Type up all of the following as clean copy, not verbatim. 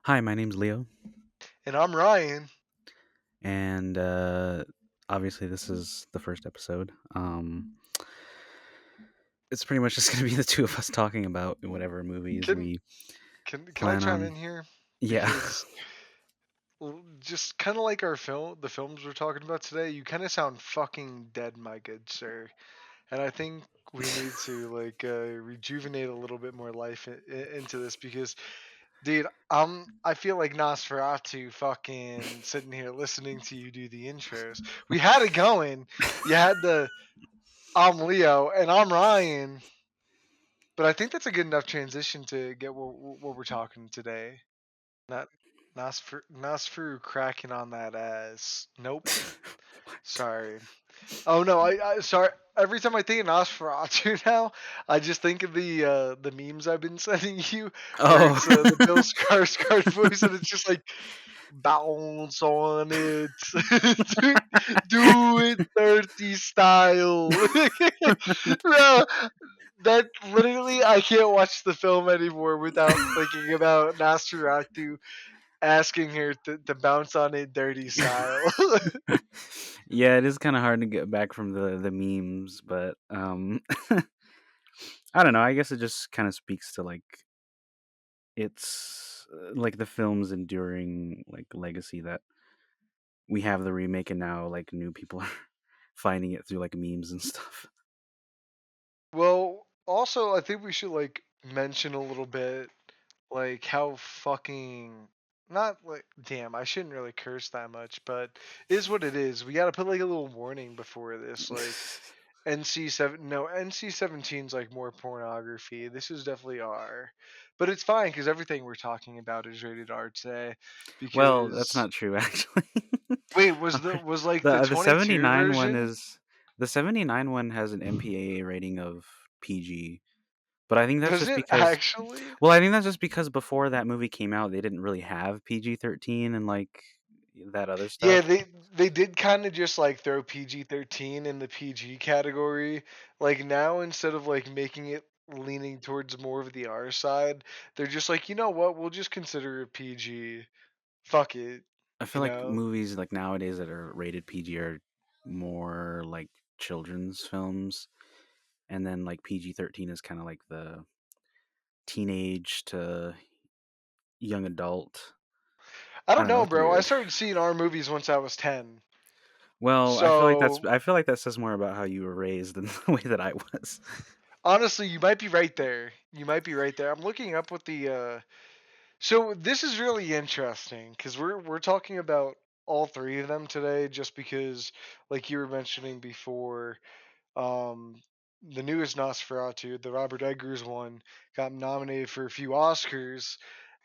Hi, my name's Leo, And I'm Ryan. and obviously this is the first episode. It's pretty much just gonna be the two of us talking about whatever movies Can we can I plan chime on. in here? Yeah. Because just kind of like the films we're talking about today, you kind of sound fucking dead, my good sir. And I think we need to rejuvenate a little bit more life into this because, dude, I feel like Nosferatu fucking sitting here listening to you do the intros. We had it going. You had the I'm Leo and I'm Ryan, but I think that's a good enough transition to get what we're talking today. Not Nosferatu cracking on that ass. Nope. What? Sorry. Oh no, I sorry. Every time I think of Nosferatu now, I just think of the memes I've been sending you, where Oh. it's the Bill Skarsgård voice, and it's just like bounce on it, do it dirty style. Bro, that literally I can't watch the film anymore without thinking about Nosferatu asking her to bounce on it dirty style. Yeah, it is kind of hard to get back from the memes, but I don't know. I guess it just kind of speaks to like it's like the film's enduring like legacy that we have the remake and now like new people are finding it through like memes and stuff. Well, also I think we should mention a little bit like how fucking not like damn, I shouldn't really curse that much, but it is what it is. We gotta put like a little warning before this, like NC-17's like more pornography. This is definitely R. But it's fine because everything we're talking about is rated R today. Well, that's Because not true actually. wait, I'm pretty- was like the the 22 79 one version? is the 79 one has an MPAA rating of PG. But I think that's Does just it because actually? well, I think that's just because before that movie came out, they didn't really have PG-13 and like that other Yeah, stuff. they did kind of just like throw PG-13 in the PG category. Like now instead of like making it leaning towards more of the R side, they're just like, "You know what? We'll just consider it PG. Fuck it." I You feel like know? movies like nowadays that are rated PG are more like children's films, and then like PG-13 is kind of like the teenage to young adult. I I don't don't know, know, it's bro. I weird. started seeing R movies once I was 10. Well, So, I feel like that says more about how you were raised than the way that I was. honestly, you might be right there. You might be right there. I'm looking up what the so this is really interesting cuz we're talking about all three of them today just because like you were mentioning before um the newest Nosferatu, the Robert Eggers one, got nominated for a few Oscars,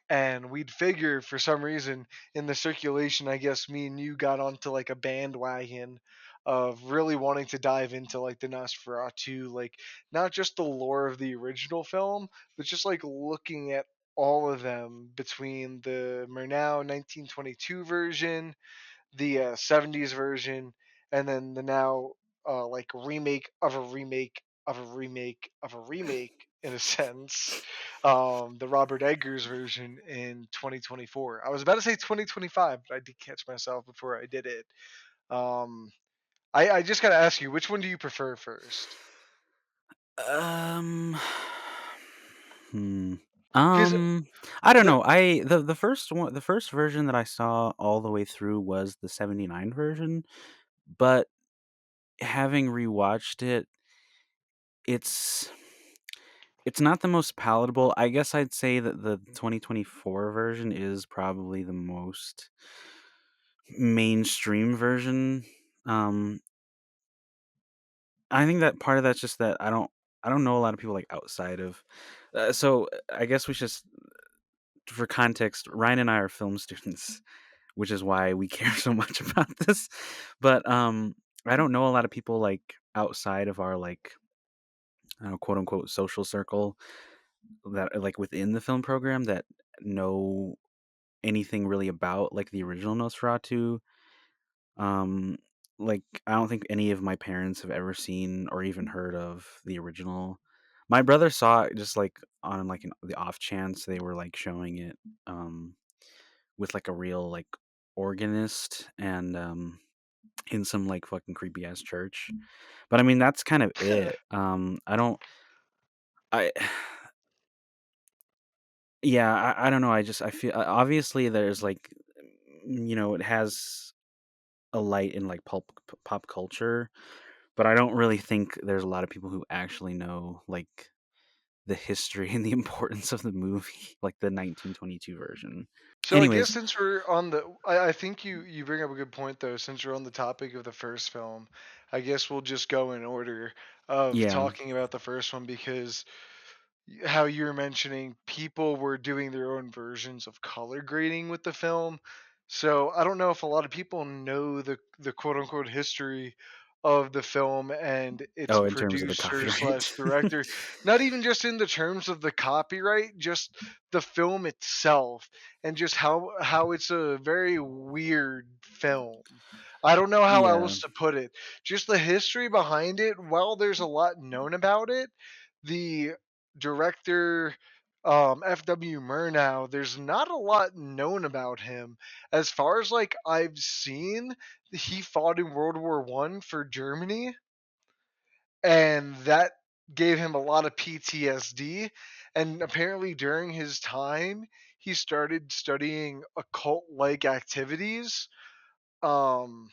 and we'd figure for some reason in the circulation, I guess me and you got onto like a bandwagon of really wanting to dive into like the Nosferatu, like not just the lore of the original film, but just like looking at all of them between the Murnau 1922 version, the 70s version, and then the now like remake of a remake of a remake of a remake in a sense, the Robert Eggers version in 2024. I was about to say 2025, but I did catch myself before I did it. Um, I just gotta ask you, which one do you prefer first? Um, hmm. Because Um, I don't the know. The first one, the first version that I saw all the way through was the 79 version, but having rewatched it, it's it's not the most palatable. I guess I'd say that the 2024 version is probably the most mainstream version. Um, I think that part of that's just that I don't know a lot of people like outside of so I guess we should for context, Ryan and I are film students, which is why we care so much about this. But I don't know a lot of people like outside of our like I don't know, quote unquote social circle that are like within the film program that know anything really about like the original Nosferatu. Um like I don't think any of my parents have ever seen or even heard of the original. My brother saw it just like on like the off chance they were like showing it. with like a real like organist and in some like fucking creepy ass church. But I mean that's kind of it. I don't I yeah, I don't know. I feel obviously there's like it has a light in like pop culture, but I don't really think there's a lot of people who actually know like the history and the importance of the movie, like the 1922 version. So I guess Anyways, since we're on I think you bring up a good point though. Since we're on the topic of the first film, I guess we'll just go in order of yeah. talking about the first one because how you were mentioning people were doing their own versions of color grading with the film. So I don't know if a lot of people know the quote unquote history of the film and its Oh, in terms of the producer slash copyright. director. Not even just in the terms of the copyright, just the film itself and just how it's a very weird film. I don't know how Yeah. else to put it. Just the history behind it, while there's a lot known about it, the director FW Murnau, there's not a lot known about him. As far as like I've seen, he fought in World War One for Germany, and that gave him a lot of PTSD. And apparently, during his time, he started studying occult like activities. Um,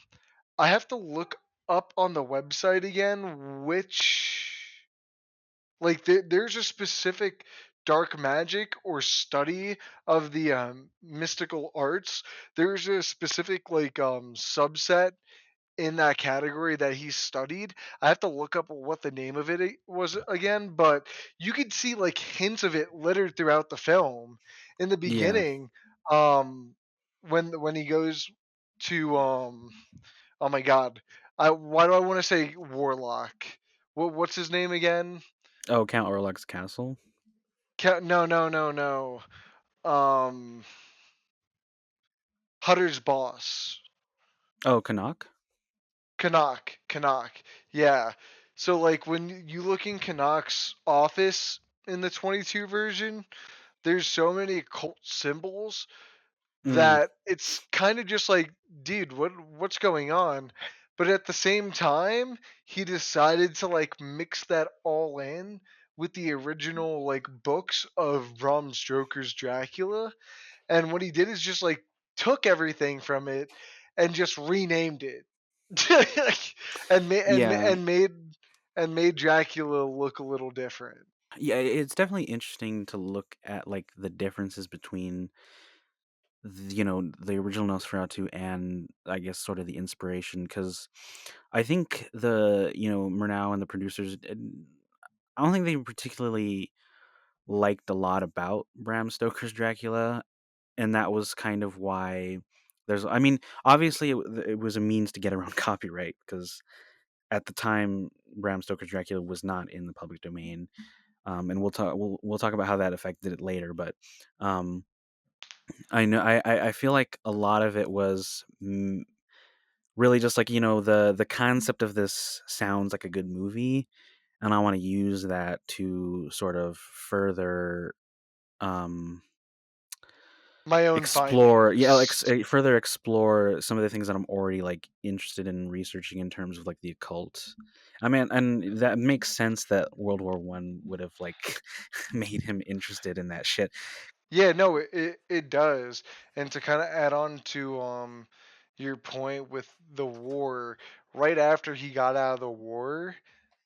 I have to look up on the website again which like there's a specific dark magic or study of the mystical arts. There's a specific like subset in that category that he studied. I have to look up what the name of it was again, but you could see like hints of it littered throughout the film. In the Yeah. beginning, um, when he goes to oh my god, why do I want to say warlock? What's his name again? Oh, Count Orlok's castle. No, no, no, no. Um, Hutter's boss. Oh, Canuck. Canuck. Yeah. So like when you look in Canuck's office in the 22 version, there's so many occult symbols Mm, that it's kind of just like, dude, what's going on? But at the same time, he decided to like mix that all in with the original like books of Bram Stoker's Dracula. And what he did is just like took everything from it and just renamed it. and ma- and ma- yeah. and made Dracula look a little different. Yeah, it's definitely interesting to look at like the differences between the original Nosferatu and I guess sort of the inspiration because I think Murnau and the producers I don't think they particularly liked a lot about Bram Stoker's Dracula, and that was kind of why I mean, obviously it was a means to get around copyright because at the time Bram Stoker's Dracula was not in the public domain. And we'll talk about how that affected it later, but um, I know I feel like a lot of it was really just like the concept of this sounds like a good movie, and I want to use that to sort of further um My own explore yeah like findings. further explore some of the things that I'm already like interested in researching in terms of like the occult. I mean, and that makes sense that World War I would have like made him interested in that shit. Yeah, no, it does. And to kind of add on to your point with the war, right after he got out of the war,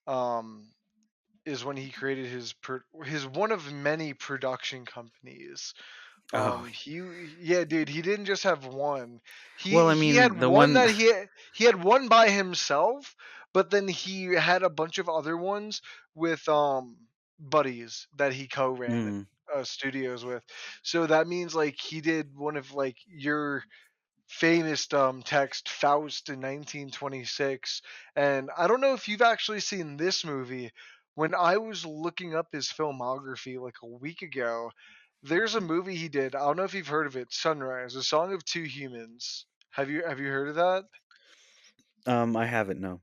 um is when he created his one of many production companies. Oh, Yeah, dude, he didn't just have one. well, I He had mean, the one one that he had one by himself, but then he had a bunch of other ones with buddies that he co-ran mm, studios with. So that means like he did one of like your famous text Faust in 1926. And I don't know if you've actually seen this movie. When I was looking up his filmography like a week ago, there's a movie he did. I don't know if you've heard of it, Sunrise, A Song of Two Humans. Have you heard of that? I haven't, no.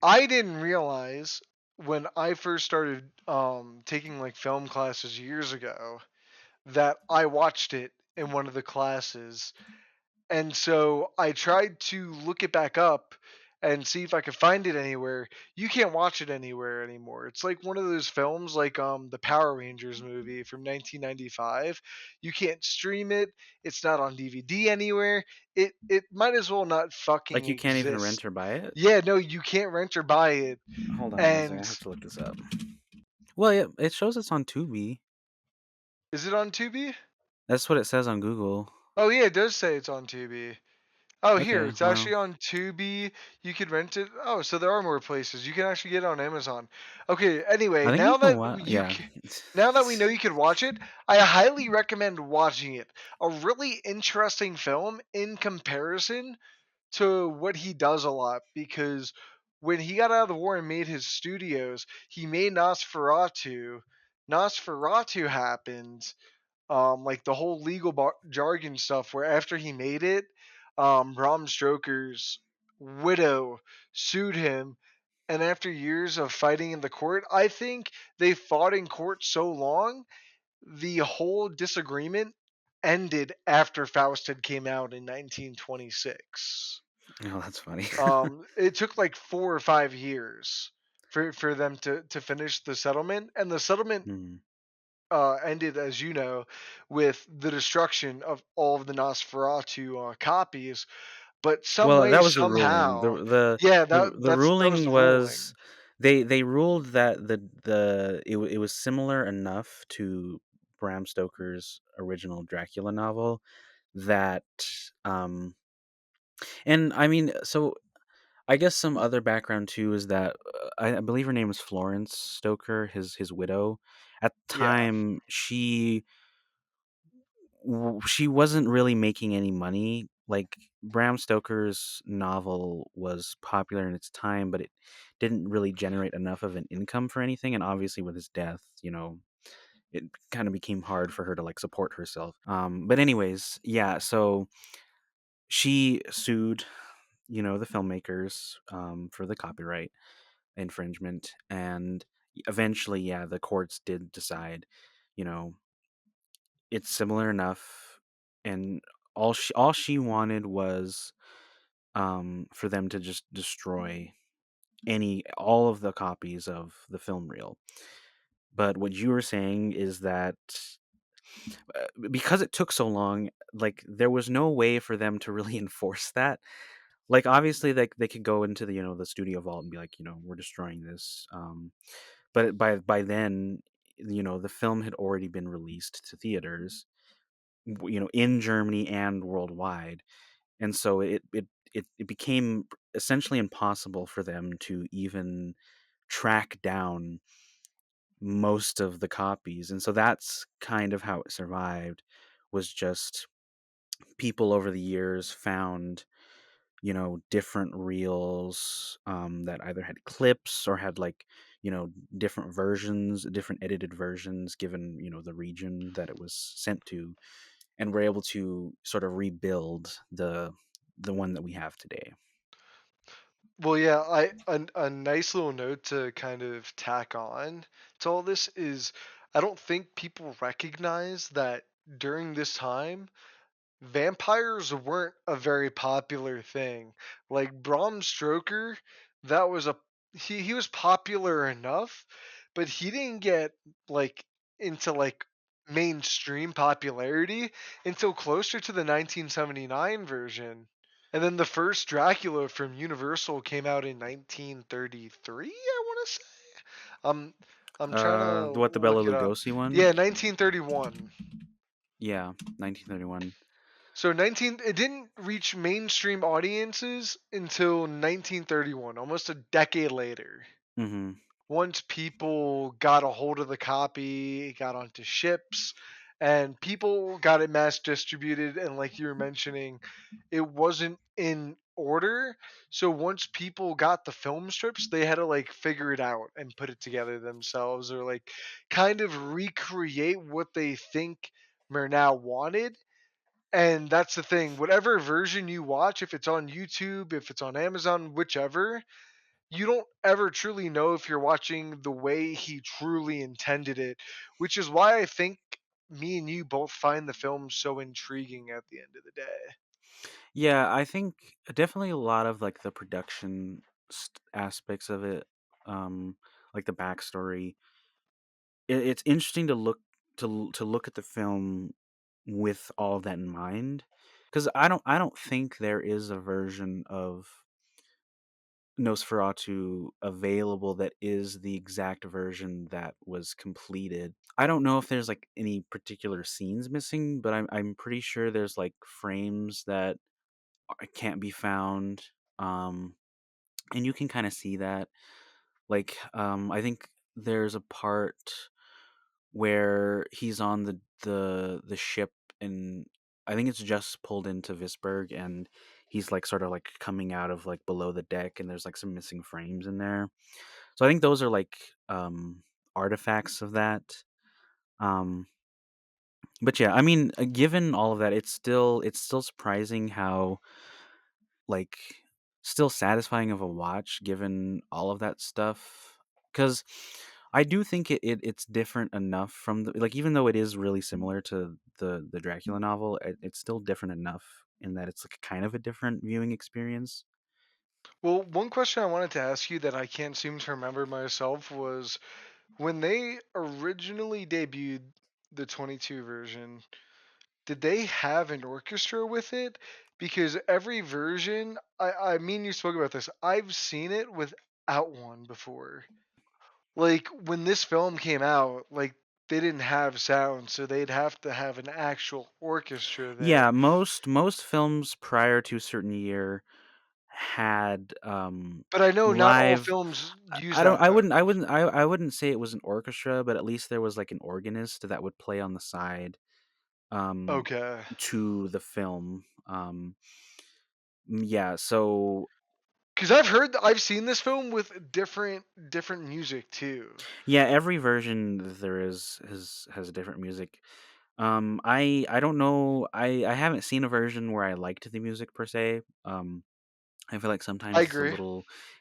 I didn't realize when I first started taking like film classes years ago that I watched it in one of the classes. And so I tried to look it back up and see if I could find it anywhere. You can't watch it anywhere anymore. It's like one of those films like the Power Rangers movie from 1995. You can't stream it. It's not on DVD anywhere. It might as well not fucking Like, you can't even exist. rent or buy it? Yeah, no, you can't rent or buy it. Hold on one second, I And have to look this up. Well, yeah, it shows it's on Tubi. is it on Tubi? That's what it says on Google. Oh yeah, it does say it's on Tubi. Oh, here, Okay, it's well, actually on Tubi. You could rent it. Oh, so there are more places. You can actually get it on Amazon. Okay, anyway, I think you can yeah. now that we know you can watch it, I highly recommend watching it. A really interesting film in comparison to what he does a lot because when he got out of the war and made his studios, he made Nosferatu. Nosferatu happened, like the whole legal jargon stuff where after he made it, Bram Stoker's widow sued him, and after years of fighting in the court, I think they fought in court so long, the whole disagreement ended after Faust had came out in 1926. Oh, that's funny. It took like 4 or 5 years for them to finish the settlement, and the settlement Mhm. ended, as you know, with the destruction of all of the Nosferatu copies. But some Well, way, that was the ruling. somehow, yeah, The that was ruling the was ruling. they ruled that it was similar enough to Bram Stoker's original Dracula novel that um and I mean, so I guess some other background too is that I believe her name was Florence Stoker, his widow. At the Yeah. time, she wasn't really making any money. Like, Bram Stoker's novel was popular in its time, but it didn't really generate enough of an income for anything. And obviously, with his death, it kind of became hard for her to like support herself. But anyways, yeah. So she sued, the filmmakers, for the copyright infringement, and eventually, yeah, the courts did decide, you know, it's similar enough, and all she wanted was for them to just destroy any all of the copies of the film reel. But what you were saying is that because it took so long, like, there was no way for them to really enforce that. Like, obviously, like, they could go into the studio vault and be like, we're destroying this. But by then, the film had already been released to theaters, in Germany and worldwide, and so it became essentially impossible for them to even track down most of the copies, and so that's kind of how it survived, was just people over the years found, different reels, that either had clips or had, like, different versions, different edited versions, given, the region that it was sent to, and we're able to sort of rebuild the one that we have today. Well, yeah, a nice little note to kind of tack on to all this is I don't think people recognize that during this time vampires weren't a very popular thing. Like Bram Stoker, that was a he was popular enough, but he didn't get like into like mainstream popularity until closer to the 1979 version. And then the first Dracula from Universal came out in 1933, I want to say. Um I'm trying to What, the Bela look it up. Lugosi one? Yeah, 1931. Yeah, 1931. So 19 it didn't reach mainstream audiences until 1931, almost a decade later. Mm-hmm. Once people got a hold of the copy, it got onto ships and people got it mass distributed, and like you were mentioning, it wasn't in order. So once people got the film strips, they had to like figure it out and put it together themselves or like kind of recreate what they think Murnau wanted. And that's the thing. Whatever version you watch, if it's on YouTube, if it's on Amazon, whichever, you don't ever truly know if you're watching the way he truly intended it, which is why I think me and you both find the film so intriguing at the end of the day. Yeah, I think definitely a lot of like the production aspects of it, um, like the backstory. It's interesting to look at the film with all of that in mind, because I don't think there is a version of Nosferatu available that is the exact version that was completed. I don't know if there's like any particular scenes missing, but I'm pretty sure there's like frames that can't be found. Um, and you can kind of see that. Like, I think there's a part where he's on the ship, and I think it's just pulled into Visberg, and he's like sort of like coming out of like below the deck, and there's like some missing frames in there. So I think those are like artifacts of that. Um, but yeah, I mean, given all of that, it's still surprising how like still satisfying of a watch given all of that stuff, because I do think it's different enough from the, like, even though it is really similar to the Dracula novel, it's still different enough in that it's like kind of a different viewing experience. Well, one question I wanted to ask you that I can't seem to remember myself was when they originally debuted the 22 version, did they have an orchestra with it? Because every version, I mean, you spoke about this. I've seen it without one before. Like when this film came out, like they didn't have sound, so they'd have to have an actual orchestra Yeah, there. most films prior to a certain year had But I know not all live. films use I don't that I though. wouldn't I wouldn't I wouldn't say it was an orchestra, but at least there was like an organist that would play on the side, um, Okay. to the film. Yeah, so Because I've seen this film with different music too. yeah, every version that there is has different music. I don't know. I haven't seen a version where I liked the music per se. I feel like I sometimes agree.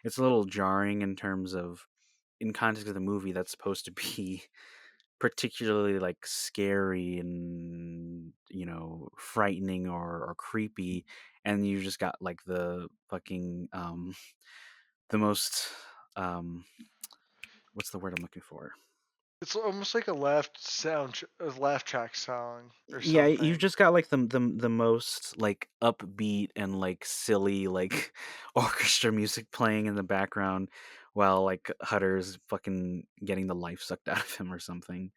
it's a little jarring in terms of, in context of the movie that's supposed to be particularly like scary and, frightening or creepy, and you just got like the fucking the most um what's the word I'm looking for? It's almost like a laugh track song or Yeah, you've something. just got like the most like upbeat and like silly like orchestra music playing in the background while like Hutter's fucking getting the life sucked out of him or something.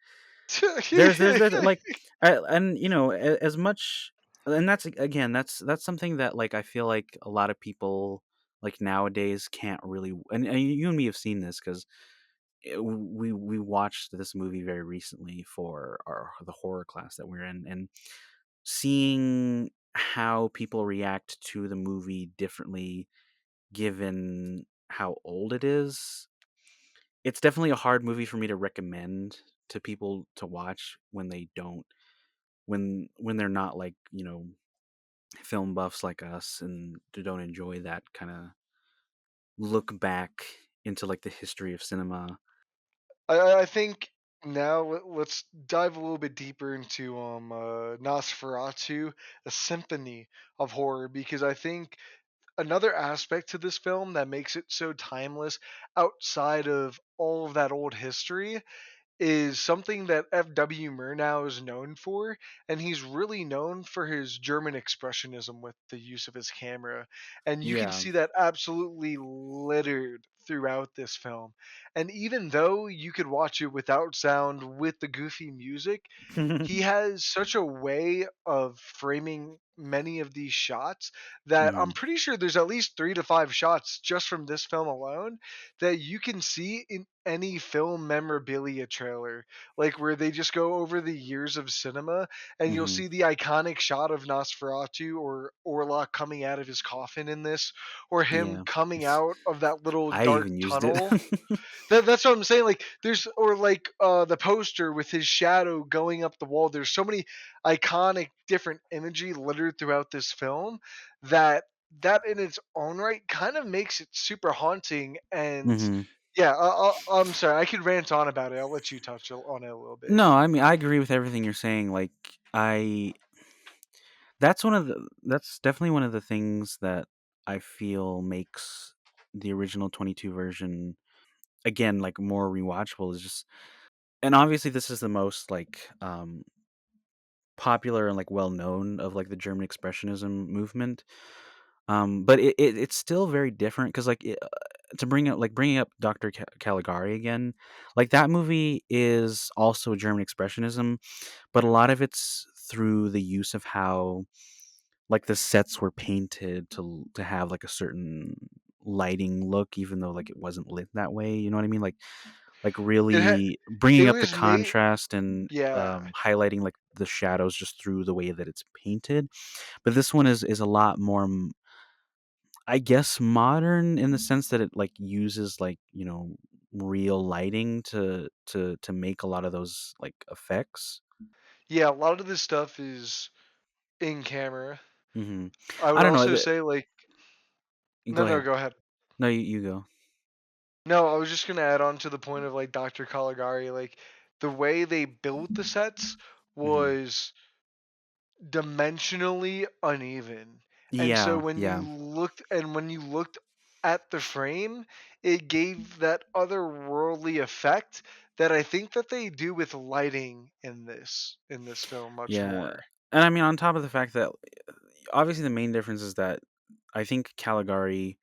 There's that like, and as much, and that's again that's something that like I feel like a lot of people like nowadays can't really, and you and me have seen this because we watched this movie very recently for the horror class that we're in, and seeing how people react to the movie differently given how old it is. It's definitely a hard movie for me to recommend to people to watch when they don't, when they're not like, film buffs like us and they don't enjoy that kind of look back into like the history of cinema. I think now let's dive a little bit deeper into Nosferatu, a symphony of horror, because I think another aspect to this film that makes it so timeless outside of all of that old history is something that F.W. Murnau is known for, and he's really known for his German expressionism with the use of his camera. And you can Yeah. see that absolutely littered throughout this film. And even though you could watch it without sound with the goofy music, he has such a way of framing many of these shots that I'm Mhm. pretty sure there's at least 3 to 5 shots just from this film alone that you can see in any film memorabilia trailer, like where they just go over the years of cinema, and you'll Mhm. see the iconic shot of Nosferatu or Orlok coming out of his coffin in this, or him Yeah. coming out of that little I dark even used it. tunnel. That's what I'm saying. Like there's or like the poster with his shadow going up the wall. There's so many iconic different imagery littered throughout this film that in its own right kind of makes it super haunting and Mhm. Yeah, I'm sorry. I could rant on about it. I'll let you touch on it a little bit. No, I mean, I agree with everything you're saying. Like, I that's definitely one of the things that I feel makes the original 22 version again like more rewatchable is just, and obviously this is the most like popular and like well known of like the German expressionism movement. But it's still very different because like to bringing up Dr. Caligari again, like that movie is also German expressionism, but a lot of it's through the use of how like the sets were painted to have like a certain lighting look, even though like it wasn't lit that way. You know what I mean? Like It ha- really it bringing up the was made. contrast and Yeah, highlighting like the shadows just through the way that it's painted. But this one is a lot more, I guess, modern in the sense that it like uses like real lighting to make a lot of those like effects. yeah. A lot of this stuff is in camera. Hmm. I would I don't know. also say like Go no, no, ahead. go ahead. No, you go. No, I was just gonna add on to the point of like Dr. Caligari, like the way they built the sets Hmm. was dimensionally uneven. And so Yeah, yeah, when you looked at the frame, it gave that otherworldly effect that I think that they do with lighting in this film much yeah. more. And I mean, on top of the fact that obviously the main difference is that I think Caligari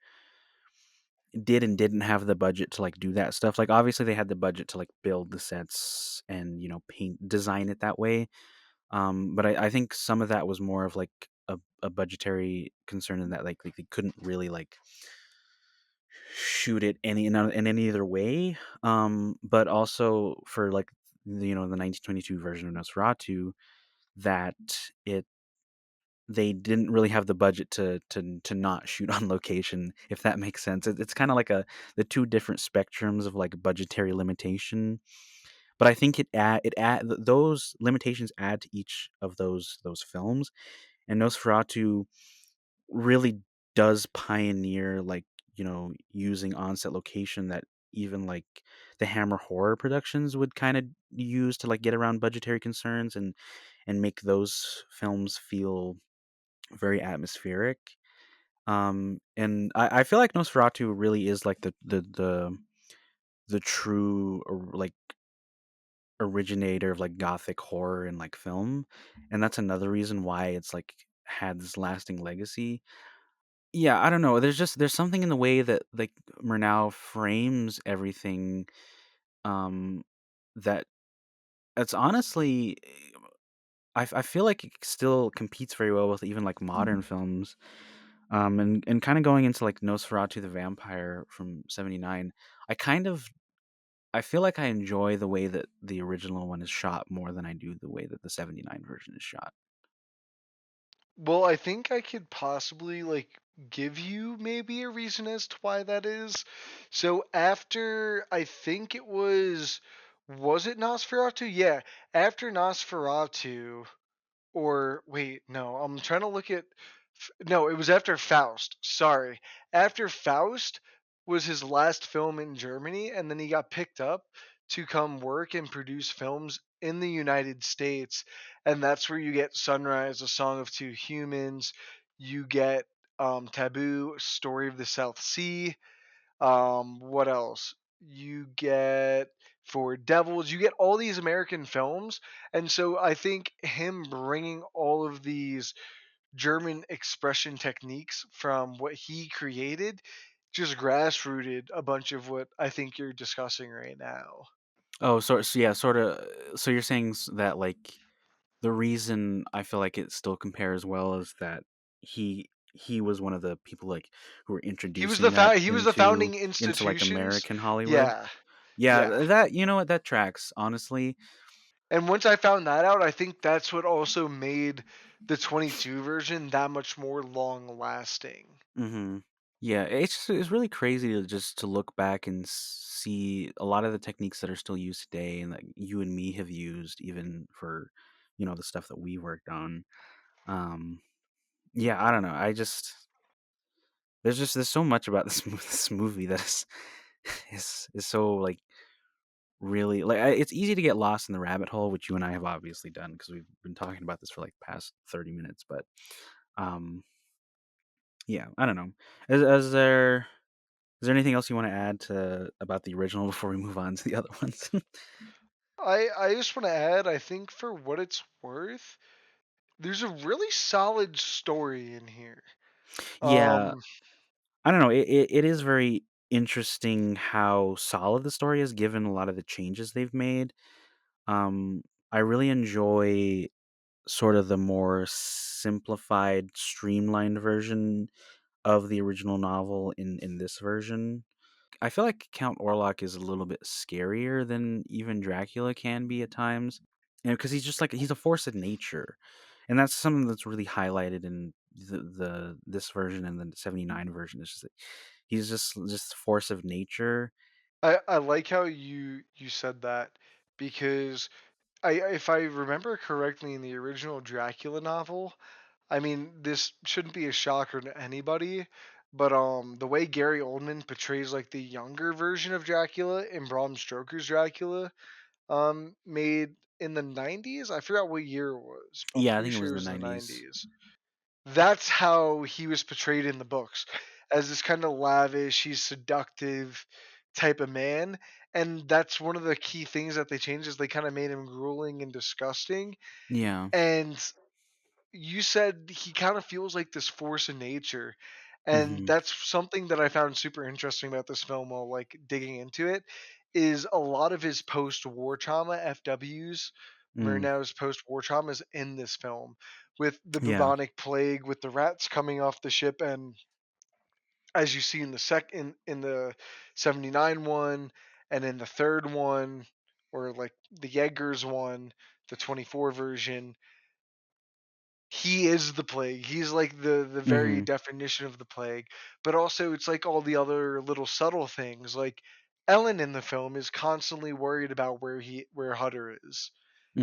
did and didn't have the budget to like do that stuff. Like obviously they had the budget to like build the sets and paint design it that way. But I think some of that was more of like a budgetary concern in that like they couldn't really like shoot it in any other way. But also for like the 1922 version of Nosferatu that it they didn't really have the budget to not shoot on location, if that makes sense. It's kind of like the two different spectrums of like budgetary limitation. But I think those limitations add to each of those films, and Nosferatu really does pioneer like using on-set location that even like the Hammer horror productions would kind of use to like get around budgetary concerns and make those films feel very atmospheric. And I feel like Nosferatu really is like the true like originator of like gothic horror and like film, and that's another reason why it's like had this lasting legacy. Yeah, I don't know. There's something in the way that like Murnau frames everything, um, that it's honestly, I feel like it still competes very well with even like modern films. And kind of going into like Nosferatu the Vampire from '79, I kind of I feel like I enjoy the way that the original one is shot more than I do the way that the '79 version is shot. Well, I think I could possibly like give you maybe a reason as to why that is. So after I think was it Nosferatu? Yeah, after Nosferatu, or wait, no, I'm trying to look at. No, it was after Faust. Sorry. After Faust was his last film in Germany, and then he got picked up to come work and produce films in the United States. And that's where you get Sunrise, A Song of Two Humans. You get Taboo, Story of the South Sea. What else? You get For Devils. You get all these American films, and so I think him bringing all of these German expression techniques from what he created just grassrooted a bunch of what I think you're discussing right now. Oh, so yeah, sort of. So you're saying that like the reason I feel like it still compares well is that he was one of the people like who were introducing that He was the into founding like institutions. American Hollywood. Yeah, Yeah, yeah. that what that tracks honestly. And once I found that out, I think that's what also made the 22 version that much more long lasting. Hmm. Yeah, it's really crazy to just to look back and see a lot of the techniques that are still used today and that you and me have used even for the stuff that we worked on. Um, yeah, I don't know. I just there's so much about this this movie that is. is so like really like it's easy to get lost in the rabbit hole, which you and I have obviously done because we've been talking about this for like past 30 minutes. But um, yeah, I don't know. Is there anything else you want to add to about the original before we move on to the other ones? I just want to add, I think for what it's worth, there's a really solid story in here. Yeah, Um, I don't know. It is very interesting how solid the story is given a lot of the changes they've made. Um, I really enjoy sort of the more simplified, streamlined version of the original novel in this version. I feel like Count Orlok is a little bit scarier than even Dracula can be at times. Because he's just like he's a force of nature, and that's something that's really highlighted in the this version and the '79 version. It's just that he's just a force of nature. I like how you said that because if I remember correctly in the original Dracula novel, I mean this shouldn't be a shocker to anybody, but the way Gary Oldman portrays like the younger version of Dracula in Bram Stoker's Dracula, made in the 90s. I forgot what year it was, but I'm Yeah, I pretty think it was sure it the was the '90s. 90s. That's how he was portrayed in the books, as this kind of lavish, he's seductive type of man. And that's one of the key things that they changed is they kind of made him grueling and disgusting. Yeah. And you said he kind of feels like this force in nature. And Mhm. that's something that I found super interesting about this film while like digging into it is a lot of his post-war trauma FWs, Mm. Murnau's post-war trauma is in this film with the Yeah. bubonic plague, with the rats coming off the ship, and as you see in the in the 79 one and in the third one, or like the Jaegers one, the 24 version, he is the plague. He's like the very Mhm. definition of the plague. But also it's like all the other little subtle things. Like Ellen in the film is constantly worried about where Hutter is.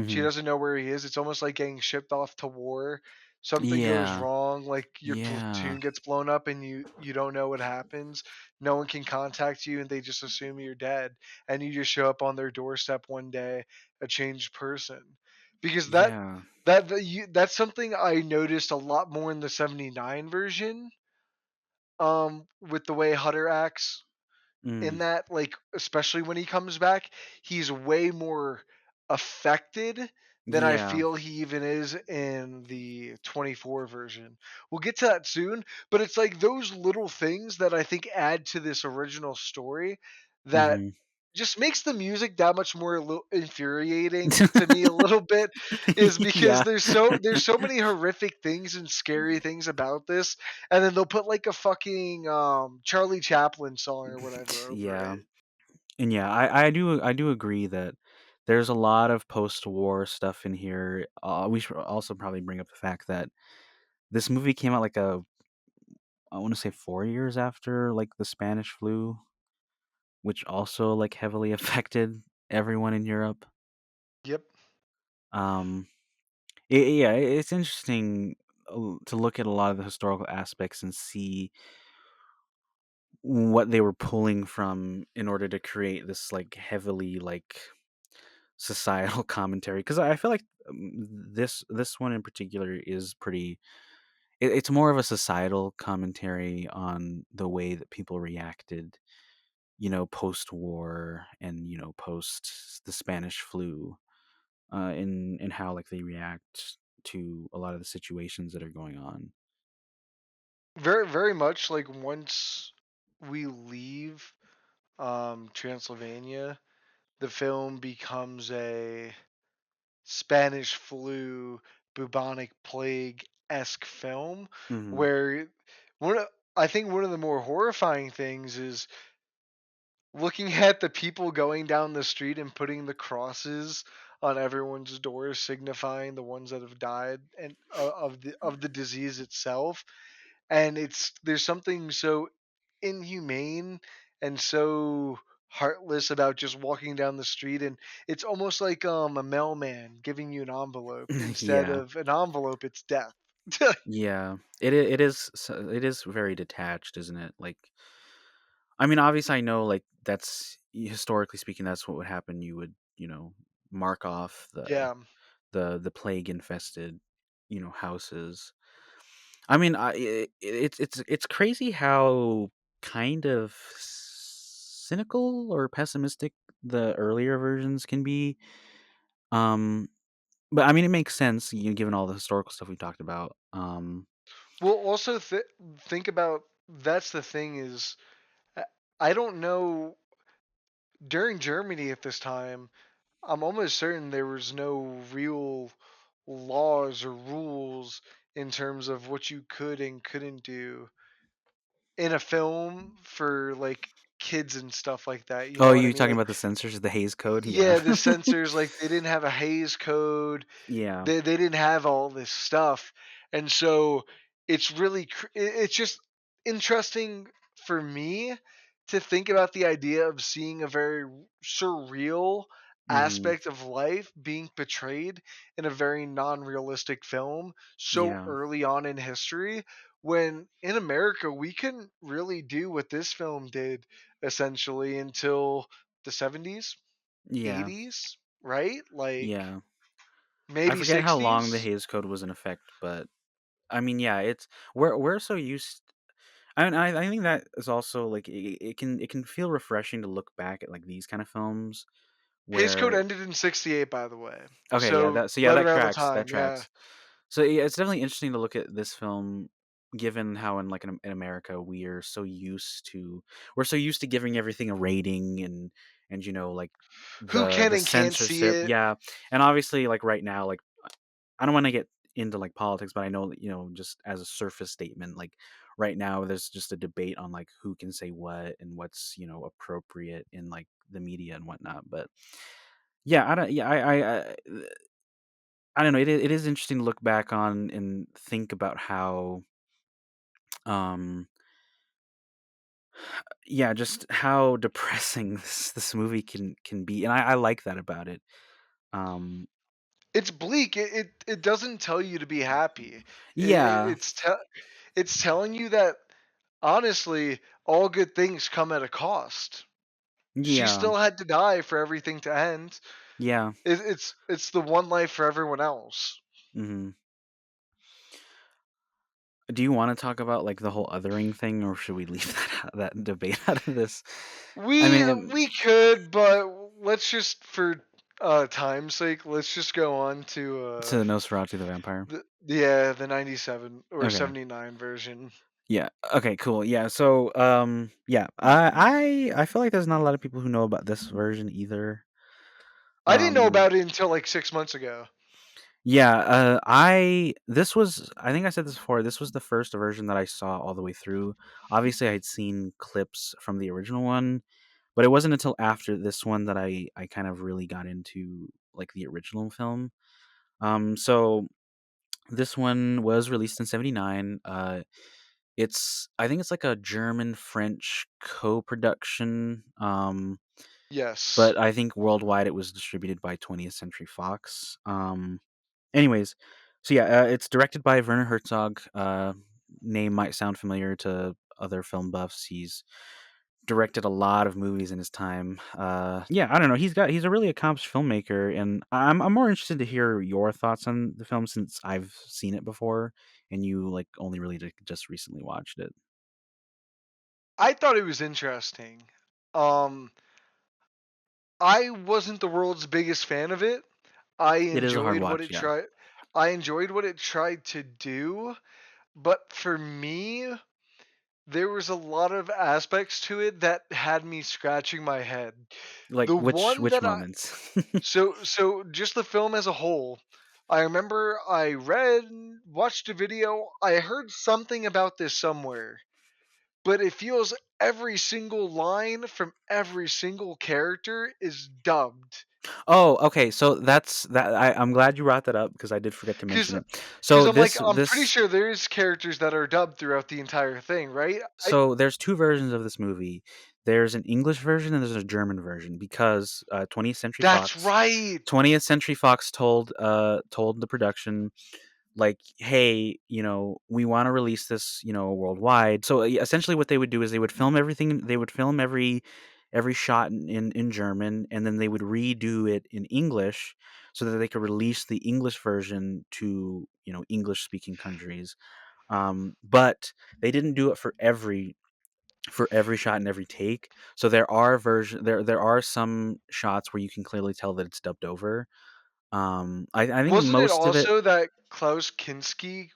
She Mhm. doesn't know where he is. It's almost like getting shipped off to war. Something goes Yeah. wrong, like your Yeah. platoon gets blown up and you don't know what happens. No one can contact you and they just assume you're dead. And you just show up on their doorstep one day, a changed person. Because Yeah. that's something I noticed a lot more in the 79 version, with the way Hutter acts Mm. in that, like, especially when he comes back, he's way more affected than I Yeah. feel he even is in the 24 version. We'll get to that soon, but it's like those little things that I think add to this original story that Mhm. just makes the music that much more infuriating to me a little bit, is because Yeah. there's so many horrific things and scary things about this, and then they'll put like a fucking Charlie Chaplin song or whatever over Yeah. it. And yeah, I do agree that there's a lot of post-war stuff in here. We should also probably bring up the fact that this movie came out like I want to say 4 years after like the Spanish flu, which also like heavily affected everyone in Europe. Yep. Um, yeah, it's interesting to look at a lot of the historical aspects and see what they were pulling from in order to create this like heavily like societal commentary, because I feel like this one in particular is pretty it's more of a societal commentary on the way that people reacted, post-war and post the Spanish flu, in how like they react to a lot of the situations that are going on. Very very much like once we leave Transylvania, the film becomes a Spanish flu, bubonic plague esque film, Hmm. where one of, I think one of the more horrifying things is looking at the people going down the street and putting the crosses on everyone's doors, signifying the ones that have died and of the disease itself. And it's there's something so inhumane and so heartless about just walking down the street, and it's almost like a mailman giving you an envelope. Instead Yeah. of an envelope, it's death. Yeah, it is very detached, isn't it? Like, I mean, obviously, I know like that's historically speaking, that's what would happen. You would, mark off Yeah. the plague infested, houses. I mean, it's crazy how kind of cynical or pessimistic the earlier versions can be. Um, but I mean, it makes sense, given all the historical stuff we talked about. Well, also think about, that's the thing is, I I don't know, during Germany at this time, I'm almost certain there was no real laws or rules in terms of what you could and couldn't do in a film for like kids and stuff like that. You Oh, know what I you mean? talking Like, about the censors, the Hays Code? Yeah, yeah, the censors, like, they didn't have a Hays Code. yeah, They didn't have all this stuff, and so it's really it's just interesting for me to think about the idea of seeing a very surreal hmm, aspect of life being portrayed in a very non-realistic film so yeah, early on in history, when in America we couldn't really do what this film did essentially until the 70s, yeah, 80s, right? Like, yeah. I maybe forget how long the 60s. Hays Code was in effect, but I mean, yeah, it's we're so used. I mean, I think that is also like it can feel refreshing to look back at like these kind of films Hays Code where ended in 68, by the way. okay, yeah, So that so yeah, right that around the tracks, that time, yeah. tracks. So yeah, it's definitely interesting to look at this film, given how in like in America we're so used to giving everything a rating and like Who can the and can't see censorship, it? yeah, and obviously like right now like I don't want to get into like politics, but I know that, just as a surface statement, like right now there's just a debate on like who can say what and what's appropriate in like the media and whatnot. But yeah, I don't. Yeah, I don't know. It is interesting to look back on and think about how, um, yeah, just how depressing this movie can be, and I like that about it. Um, It's bleak. It doesn't tell you to be happy. yeah, It's telling you that, honestly, all good things come at a cost. She yeah, still had to die for everything to end. yeah. It's the one life for everyone else. Hmm. Do you want to talk about like the whole othering thing, or should we leave that debate out of this? I We mean, we could, but let's just, for time's sake, let's just go on to to Nosferatu the vampire. the 97 or Okay. 79 version. Yeah. Okay. Cool. Yeah. So, yeah, I feel like there's not a lot of people who know about this version either. I didn't know Um, about it until like 6 months ago. yeah. I think I said this before. This was the first version that I saw all the way through. Obviously, I'd seen clips from the original one, but it wasn't until after this one that I kind of really got into like the original film. So this one was released in '79. I think it's like a German French co-production. Yes. But I think worldwide it was distributed by 20th Century Fox. Anyways, so yeah, it's directed by Werner Herzog. Name might sound familiar to other film buffs. He's directed a lot of movies in his time. Yeah, I don't know. He's a really accomplished filmmaker, and I'm more interested to hear your thoughts on the film since I've seen it before, and you like only really just recently watched it. I thought it was interesting. Um, I wasn't the world's biggest fan of it. I It is a hard enjoyed what watch, it yeah. tried. I enjoyed what it tried to do, but for me, there was a lot of aspects to it that had me scratching my head. Like The which one which that moments? so just the film as a whole. I remember I read, watched a video, I heard something about this somewhere, but it feels every single line from every single character is dubbed. Oh, okay. So I'm glad you brought that up because I did forget to Cuz mention it. cuz So I'm like, this I'm pretty this sure there's characters that are dubbed throughout the entire thing, right? so there's two versions of this movie. There's an English version and there's a German version because 20th Century That's Fox right. 20th Century Fox told the production like, hey, we want to release this, worldwide. So essentially, what they would do is they would film everything. They would film every every shot in German, and then they would redo it in English so that they could release the English version to, English speaking countries. But they didn't do it for every shot and every take. So there are some shots where you can clearly tell that it's dubbed over. I think Wasn't it most of it. also that Klaus Kinski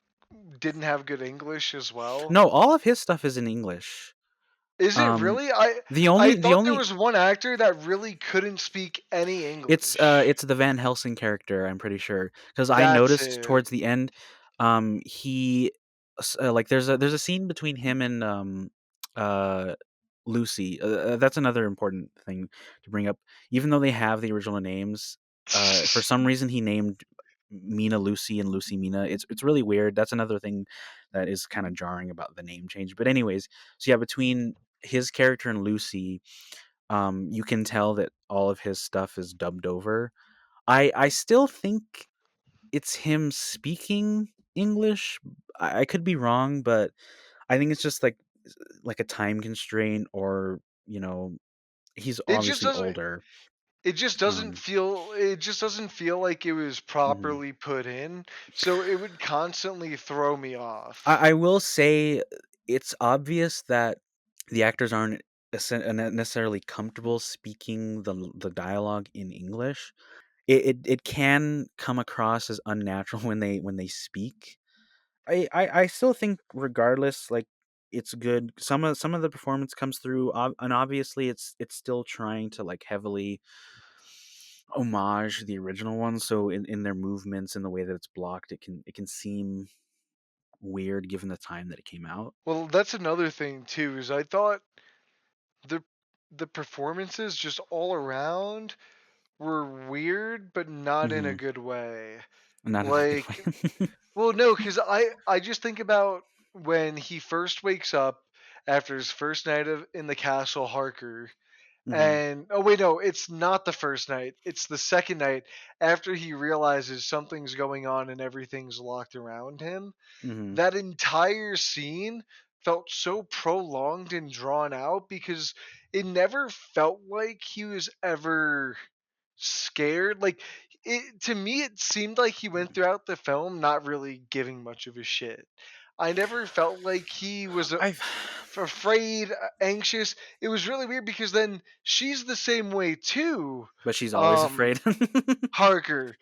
didn't have good English as well? No, all of his stuff is in English. Is it Um, really? I the I only the thought there only was one actor that really couldn't speak any English. it's the Van Helsing character, I'm pretty sure, because I That's noticed it. towards the end, he like there's a scene between him and uh Lucy. That's another important thing to bring up. Even though they have the original names, for some reason he named Mina Lucy and Lucy Mina. It's really weird. That's another thing that is kind of jarring about the name change. But anyways, so yeah, between his character and Lucy, you can tell that all of his stuff is dubbed over. I still think it's him speaking English. I could be wrong, but I think it's just like a time constraint, or he's It just obviously doesn't older. Um, it just doesn't feel like it was mhm. properly put in, so it would constantly throw me off. I will say it's obvious that the actors aren't necessarily comfortable speaking the dialogue in English. It can come across as unnatural when they speak. I still think regardless, like, it's good. Some of the performance comes through, and obviously it's still trying to like heavily homage the original one. So in their movements and the way that it's blocked, it can seem weird given the time that it came out. Well, that's another thing too, is I thought the the performances just all around were weird, but not in a Hmm. good way. Not in a good Like, way. well, no, because I just think about when he first wakes up after his first night in the castle Harker. Hmm. And oh wait, no, it's not the first night. It's the second night after he realizes something's going on and everything's locked around him. Hmm. That entire scene felt so prolonged and drawn out because it never felt like he was ever scared. Like, it to me it seemed like he went throughout the film not really giving much of a shit. I never felt like he was I've afraid, anxious. It was really weird because then she's the same way too. But she's always Um afraid. Harker.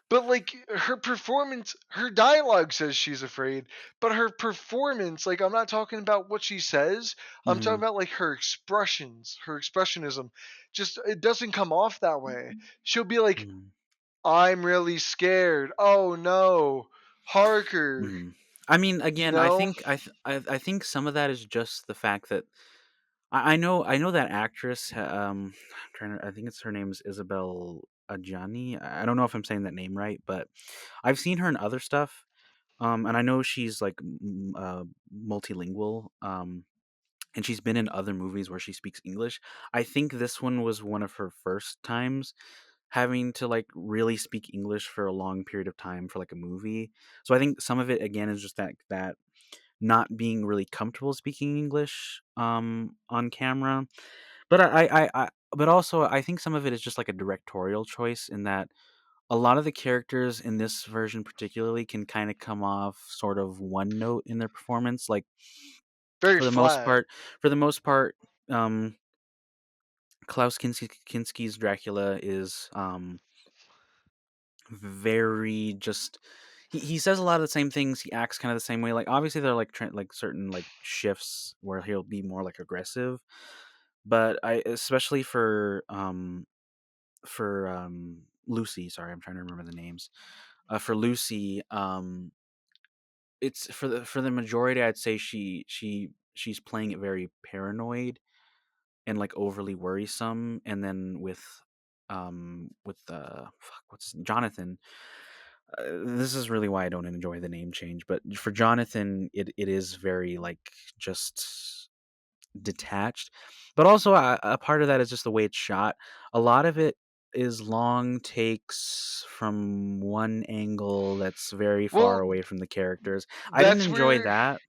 But like her performance, her dialogue says she's afraid, but her performance, like I'm not talking about what she says, I'm talking Hmm. about like her expressions, her expressionism. Just it doesn't come off that way. She'll be like, Hmm. "I'm really scared. Oh no, Harker." Hmm. I mean, You again, I know? think I think some of that is just the fact that I know that actress. I'm trying to. I think it's her name's Isabel Adjani. I don't know if I'm saying that name right, but I've seen her in other stuff. And I know she's like multilingual. And she's been in other movies where she speaks English. I think this one was one of her first times having to like really speak English for a long period of time for like a movie. So I think some of it again is just that not being really comfortable speaking English on camera. But but also I think some of it is just like a directorial choice in that a lot of the characters in this version particularly can kind of come off sort of one note in their performance. Like Very for the most flat. part, for the most part, um, Kinski's Dracula is very just. He says a lot of the same things. He acts kind of the same way. Like obviously there are like like certain like shifts where he'll be more like aggressive, but I especially for Lucy. Sorry, I'm trying to remember the names. For Lucy, it's for the majority. I'd say she's playing it very paranoid and like overly worrisome, and then with fuck, what's Jonathan. This is really why I don't enjoy the name change, but for Jonathan, it is very like just detached, but also a part of that is just the way it's shot. A lot of it is long takes from one angle that's very far Well, away from the characters. I didn't that's enjoy where that.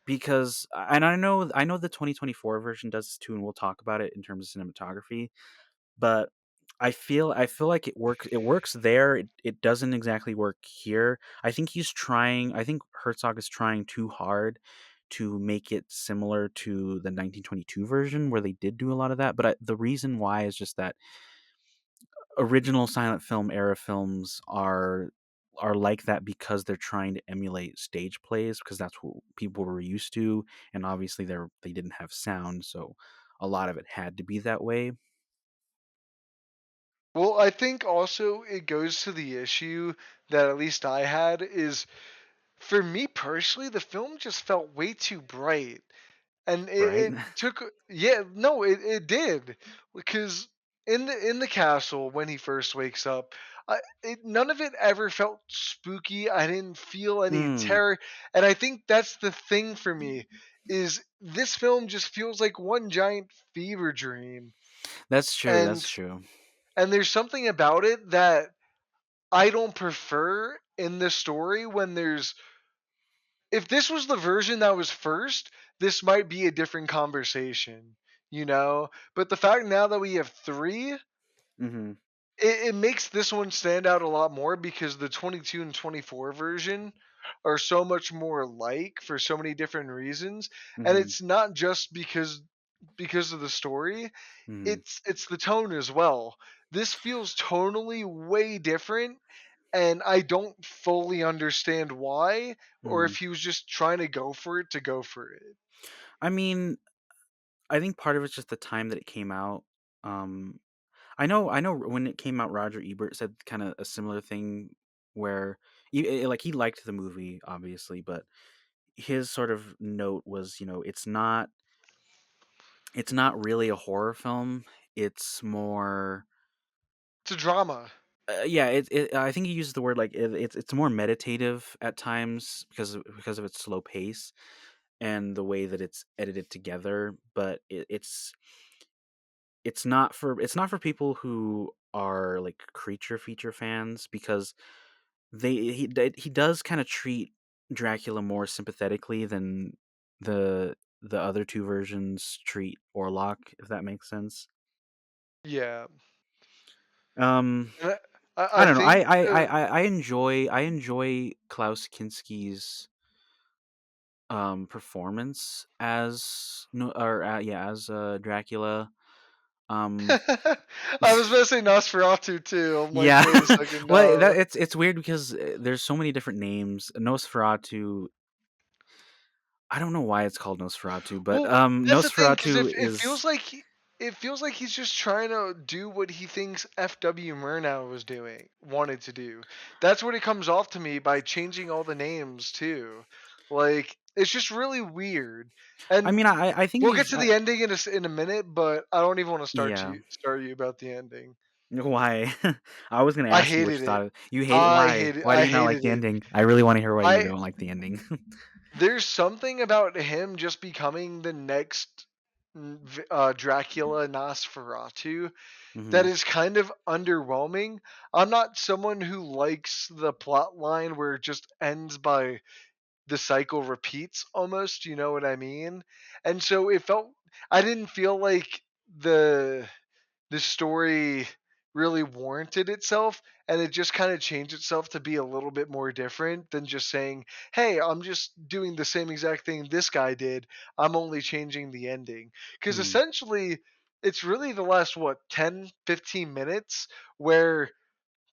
because and I know the 2024 version does this too, and we'll talk about it in terms of cinematography. But I feel like it works there. It doesn't exactly work here. I think Herzog is trying too hard to make it similar to the 1922 version where they did do a lot of that. But the reason why is just that original silent film era films are like that because they're trying to emulate stage plays because that's what people were used to, and obviously they didn't have sound, so a lot of it had to be that way. Well, I think also it goes to the issue that at least I had is for me personally, the film just felt way too bright. And Right. it took yeah, no, it did. Because in the castle when he first wakes up, none of it ever felt spooky. I didn't feel any Mm, terror. And I think that's the thing for me is this film just feels like one giant fever dream. that's true, And that's true. there's something about it that I don't prefer in the story when there's if this was the version that was first, this might be a different conversation, you know? But the fact now that we have three, Mhm, it makes this one stand out a lot more because the 22 and 24 version are so much more alike for so many different reasons. And mhm, it's not just because of the story, mhm, it's the tone as well. This feels tonally way different and I don't fully understand why, or mhm. if he was just trying to go for it to go for it. I mean, I think part of it's just the time that it came out. um, I know when it came out, Roger Ebert said kinda a similar thing where like, he liked the movie, obviously, but his sort of note was, it's not really a horror film. It's more, It's a drama. yeah. I think he uses the word like it's more meditative at times because of its slow pace and the way that it's edited together. But it's not for people who are like creature feature fans because he does kind of treat Dracula more sympathetically than the other two versions treat Orlok, if that makes sense. Yeah. Um, And I I don't know. I think I I I I enjoy Klaus Kinski's performance as no or yeah, as Dracula. Um, I was going to say Nosferatu too. I'm like, yeah. wait a second, Well, no. it's weird because there's so many different names. Nosferatu. I don't know why it's called Nosferatu, but Well, that's the thing because Nosferatu if is. it feels like he's just trying to do what he thinks F.W. Murnau was doing, wanted to do. That's what it comes off to me by changing all the names too. Like it's just really weird. I And mean, I think we'll get he's. to the ending in a minute, but I don't even want to Yeah. start you about the ending. Why? I was gonna I ask you what hated you it. thought. You hate it? Why? Why do I you not like hated the it. ending? I really want to hear why you I don't like the ending. There's something about him just becoming the next Dracula Nosferatu that Hmm. is kind of underwhelming. I'm not someone who likes the plot line where it just ends by the cycle repeats almost, you know what I mean? And so I didn't feel like the story really warranted itself and it just kind of changed itself to be a little bit more different than just saying, "Hey, I'm just doing the same exact thing this guy did. I'm only changing the ending." Cuz Hmm. essentially it's really the last what 10, 15 minutes where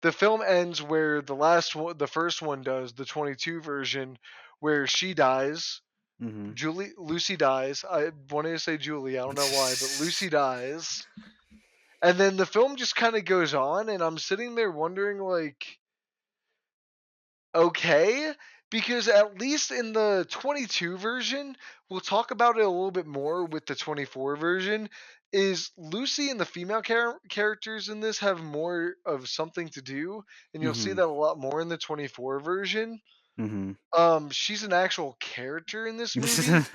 the film ends where the first one does, the 22 version where she dies. Hmm. Lucy dies. I wanted to say Julie, I don't know why, but Lucy dies and then the film just kind of goes on, and I'm sitting there wondering, like, okay, because at least in the 22 version, we'll talk about it a little bit more with the 24 version. Is Lucy and the female characters in this have more of something to do, and you'll see Hmm. that a lot more in the 24 version. Hmm. She's an actual character in this movie,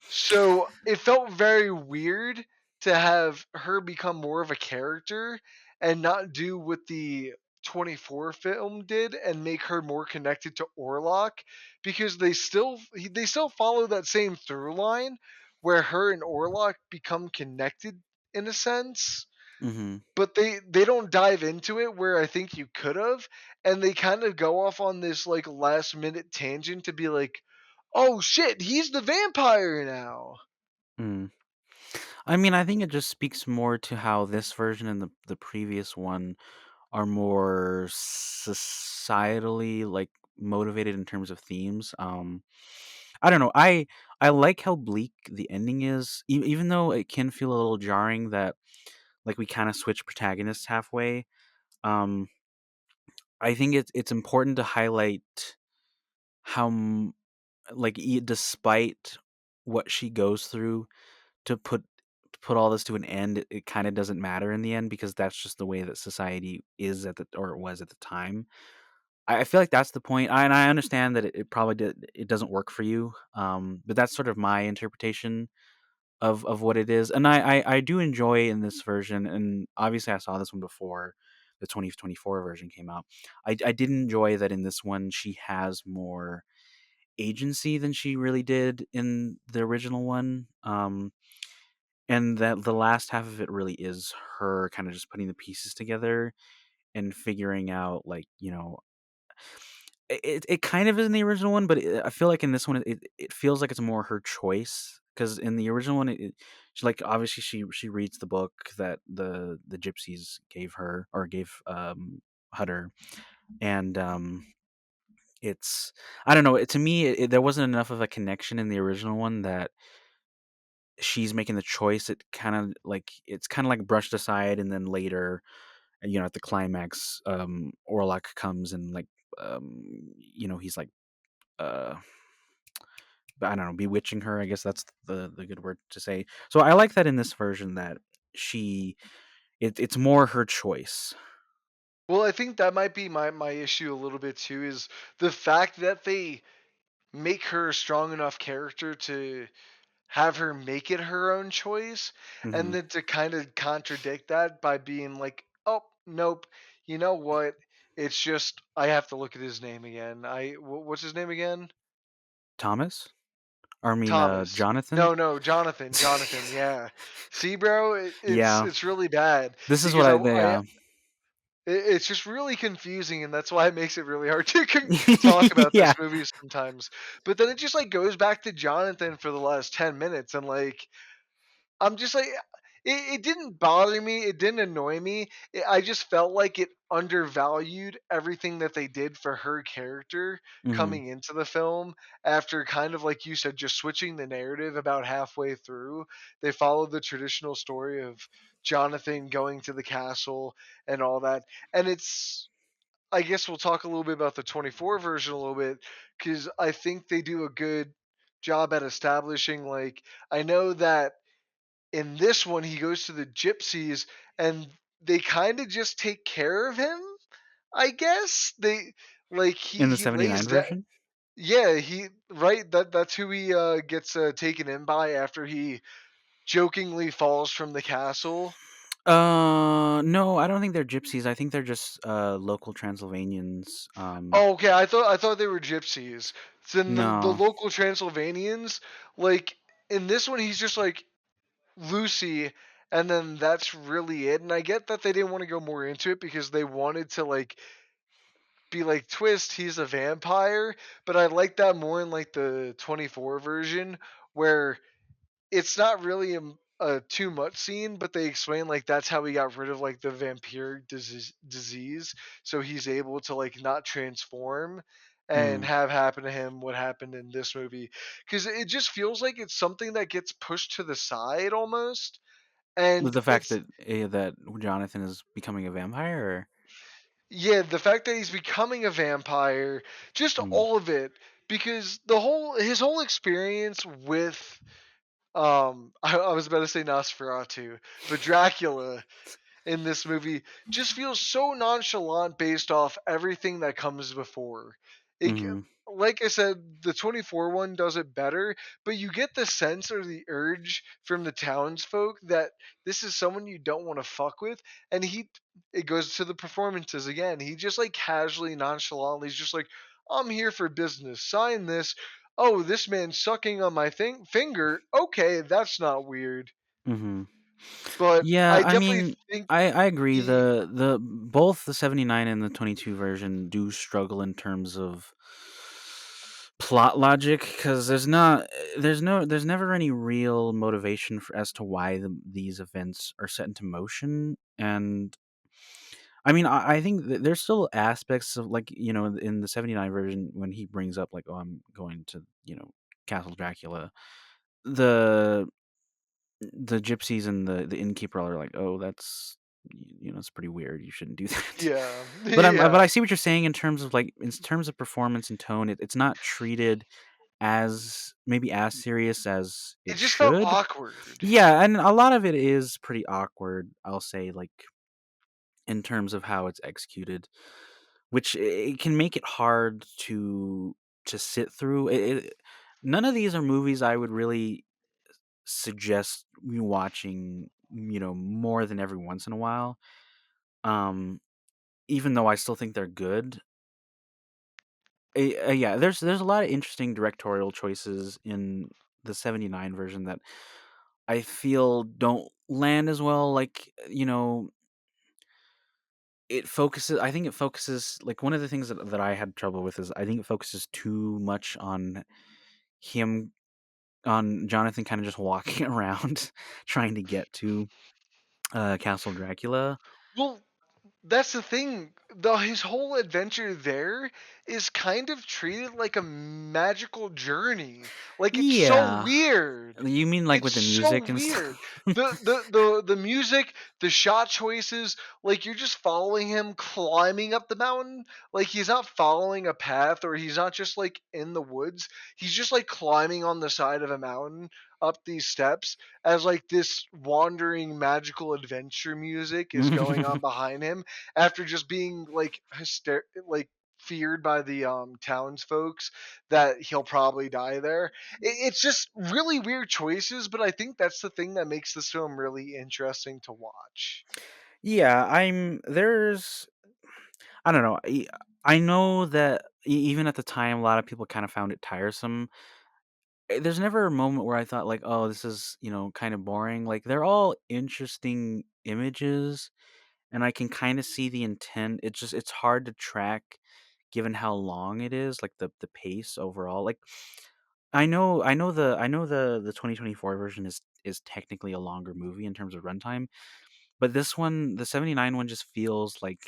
so it felt very weird to have her become more of a character and not do what the 24 film did and make her more connected to Orlok, because they still follow that same through line where her and Orlok become connected in a sense, Mhm. but they don't dive into it where I think you could have, and they kind of go off on this like last minute tangent to be like, "Oh shit, he's the vampire now." Mm. I mean, I think it just speaks more to how this version and the previous one are more societally like motivated in terms of themes. I don't know. I like how bleak the ending is, even though it can feel a little jarring that like we kind of switch protagonists halfway. Um, I think it's important to highlight how like despite what she goes through to put all this to an end, it kind of doesn't matter in the end because that's just the way that society is at the or it was at the time. I feel like that's the point, and I understand that it probably it doesn't work for you, but that's sort of my interpretation of what it is, and I do enjoy in this version, and obviously I saw this one before the 2024 version came out. I did enjoy that in this one she has more agency than she really did in the original one, and that the last half of it really is her kind of just putting the pieces together and figuring out like it kind of is in the original one, but I feel like in this one it feels like it's more her choice because in the original one she like obviously she reads the book that the gypsies gave her or gave Hutter, and it's I don't know, to me there wasn't enough of a connection in the original one that she's making the choice. It kind of like it's kind of like brushed aside, and then later, at the climax, Orlok comes and like he's like uh I don't know, bewitching her. I guess that's the good word to say. So I like that in this version that she it's more her choice. Well, I think that might be my issue a little bit too, is the fact that they make her a strong enough character to have her make it her own choice, and Hmm. then to kind of contradict that by being like, "Oh, nope. You know what? It's just I have to look at his name again. What's his name again? Thomas, or I mean, Thomas. Jonathan. No, no, Jonathan. Jonathan. Yeah. See, bro, Yeah, it's really bad this is what because yeah. it's just really confusing, and that's why it makes it really hard to talk about this Yeah. movie sometimes. But then it just like goes back to Jonathan for the last 10 minutes, and like I'm just like, it didn't bother me. It didn't annoy me. I just felt like it undervalued everything that they did for her character Hmm. coming into the film, after kind of like you said, just switching the narrative about halfway through. They followed the traditional story of Jonathan going to the castle and all that. And I guess we'll talk a little bit about the 24 version a little bit, because I think they do a good job at establishing, like, I know that in this one he goes to the gypsies and they kind of just take care of him, I guess. They like In the he '79 lays down. version. Yeah, he right, that's who he gets taken in by after he jokingly falls from the castle. No, I don't think they're gypsies. I think they're just local Transylvanians. Oh, okay, I thought they were gypsies. Then the No. local Transylvanians, like, in this one he's just like Lucy, and then that's really it. And I get that they didn't want to go more into it because they wanted to like be like, twist, he's a vampire. But I like that more in like the 24 version, where it's not really a too much scene, but they explain like that's how he got rid of like the vampire disease, so he's able to like not transform and Hmm. have happen to him what happened in this movie, because it just feels like it's something that gets pushed to the side almost. With And the fact it's, that Jonathan is becoming a vampire. Or? yeah, the fact that he's becoming a vampire, just Hmm. all of it, because his whole experience with I was about to say Nosferatu, but Dracula in this movie just feels so nonchalant based off everything that comes before. It, Hmm. like I said, the 24 one does it better, but you get the sense or the urge from the townsfolk that this is someone you don't want to fuck with, and it goes to the performances again. He just like casually, nonchalantly, he's just like, "I'm here for business. Sign this." Oh, this man's sucking on my finger. Okay, that's not weird. Hmm. But Yeah, I I definitely mean, think I agree. he The both the 79 and the 22 version do struggle in terms of plot logic because there's never any real motivation for as to why these events are set into motion. And I mean, I think there's still aspects of, like, in the 79 version when he brings up, like, oh, I'm going to, Castle Dracula. The the gypsies and the innkeeper are like, oh, that's, it's pretty weird, you shouldn't do that. yeah. But I Yeah. see what you're saying in terms of, like, in terms of performance and tone. It's not treated as, maybe, as serious as It it just felt should. awkward. Yeah, and a lot of it is pretty awkward, I'll say, like, in terms of how it's executed, which it can make it hard to sit through. None of these are movies I would really suggest me watching, more than every once in a while. Um, Even though I still think they're good. Yeah, there's a lot of interesting directorial choices in the 79 version that I feel don't land as well. Like, I think it focuses, like, one of the things that I had trouble with is I think it focuses too much on him on Jonathan kind of just walking around trying to get to Castle Dracula. Well, that's the thing. His whole adventure there is kind of treated like a magical journey. Like it's so Yeah. weird. You mean, like, It's with the so music and weird. stuff? The music, the shot choices, like you're just following him climbing up the mountain. Like he's not following a path or he's not just like in the woods. He's just like climbing on the side of a mountain up these steps as like this wandering magical adventure music is going on behind him after just being like like feared by the townsfolks that he'll probably die there. It's just really weird choices, but I think that's the thing that makes this film really interesting to watch. Yeah, I don't know. I know that even at the time, a lot of people kind of found it tiresome. There's never a moment where I thought, like, oh, this is, kind of boring. Like, they're all interesting images, and I can kind of see the intent. It's hard to track given how long it is, like the pace overall. Like, I know the 2024 version is technically a longer movie in terms of runtime, but this one, the 79 one, just feels like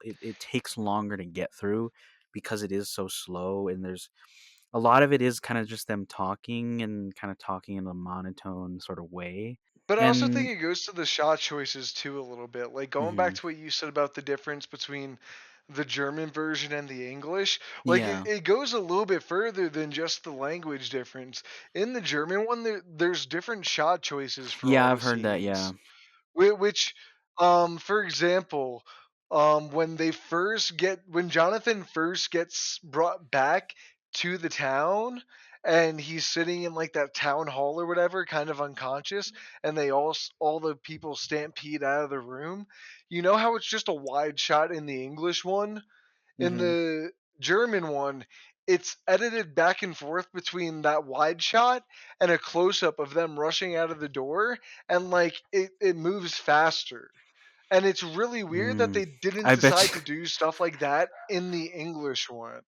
it takes longer to get through because it is so slow, and there's a lot of it is kind of just them talking and kind of talking in a monotone sort of way. But I also think And it goes to the shot choices too a little bit. Like going back mhm, to what you said about the difference between the German version and the English, like yeah, it goes a little bit further than just the language difference. In the German one, there's different shot choices for yeah, all I've the heard that. Yeah. scenes. Which, for example, when Jonathan first gets brought back to the town, and he's sitting in like that town hall or whatever, kind of unconscious, and all the people stampede out of the room. You know how it's just a wide shot in the English one? In Hmm. the German one, it's edited back and forth between that wide shot and a close up of them rushing out of the door, and like it moves faster. And it's really weird that Mm. they didn't I bet decide you. to do stuff like that in the English one.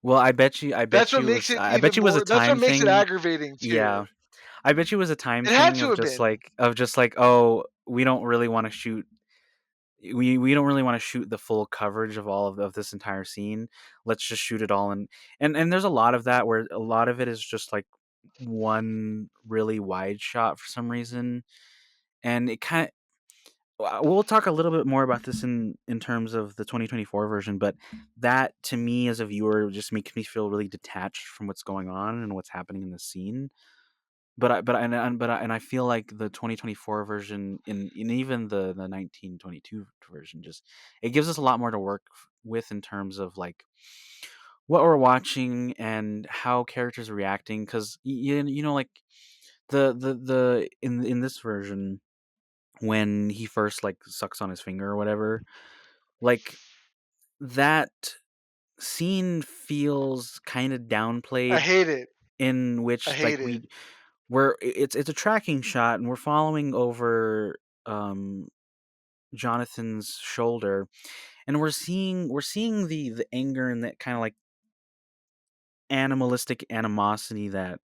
Well, I That's bet what you it makes was it I bet even you it was a more that's what time makes it thing. aggravating Yeah. too. I bet you it was a time It had thing to of have just been. like oh, we don't really want to shoot the full coverage of all of this entire scene. Let's just shoot it all in. And there's a lot of that where a lot of it is just like one really wide shot for some reason. And it kind of, we'll talk a little bit more about this in terms of the 2024 version, but that, to me as a viewer, just makes me feel really detached from what's going on and what's happening in the scene. And I feel like the 2024 version, in even the 1922 version, just, it gives us a lot more to work with in terms of, like, what we're watching and how characters are reacting. Because like, the in this version, when he first like sucks on his finger or whatever. Like that scene feels kind of I downplayed, hate it. in I which like hate it. it's a tracking shot and we're following over um Jonathan's shoulder, and we're seeing the anger and that kind of like animalistic animosity that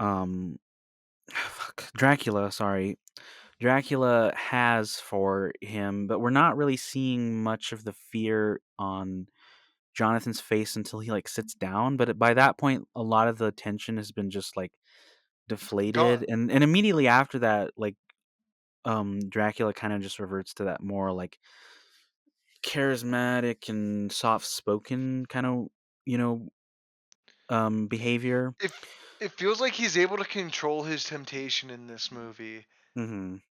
um fuck, Dracula has for him, but we're not really seeing much of the fear on Jonathan's face until he like sits down. But by that point, a lot of the tension has been just like deflated, Gone. and immediately after that, like Dracula kind of just reverts to that more like charismatic and soft spoken kind of you know behavior. If it feels like he's able to control his temptation in this movie. Mhm.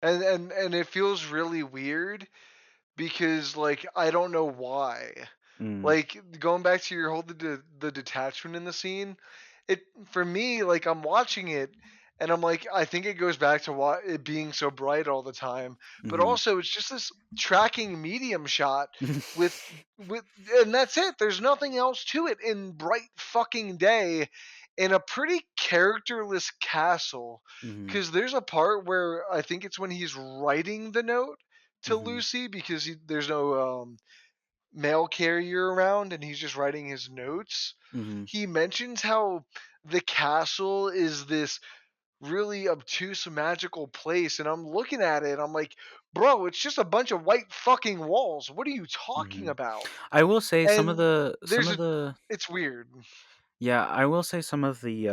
And it feels really weird because like I don't know why. Mm. Like going back to your whole the detachment in the scene, it for me like I'm watching it and I'm like I think it goes back to why it being so bright all the time, but Mhm. also it's just this tracking medium shot with with and that's it. There's nothing else to it in bright fucking day in a pretty characterless castle. Mhm. Because there's a part where I think it's when he's writing the note to Mhm. Lucy because there's no mail carrier around and he's just writing his notes. Mhm. He mentions how the castle is this really obtuse magical place and I'm looking at it I'm like, "Bro, it's just a bunch of white fucking walls. What are you talking Mhm. about?" I will say some of And the there's a it's weird. yeah, I will say some of the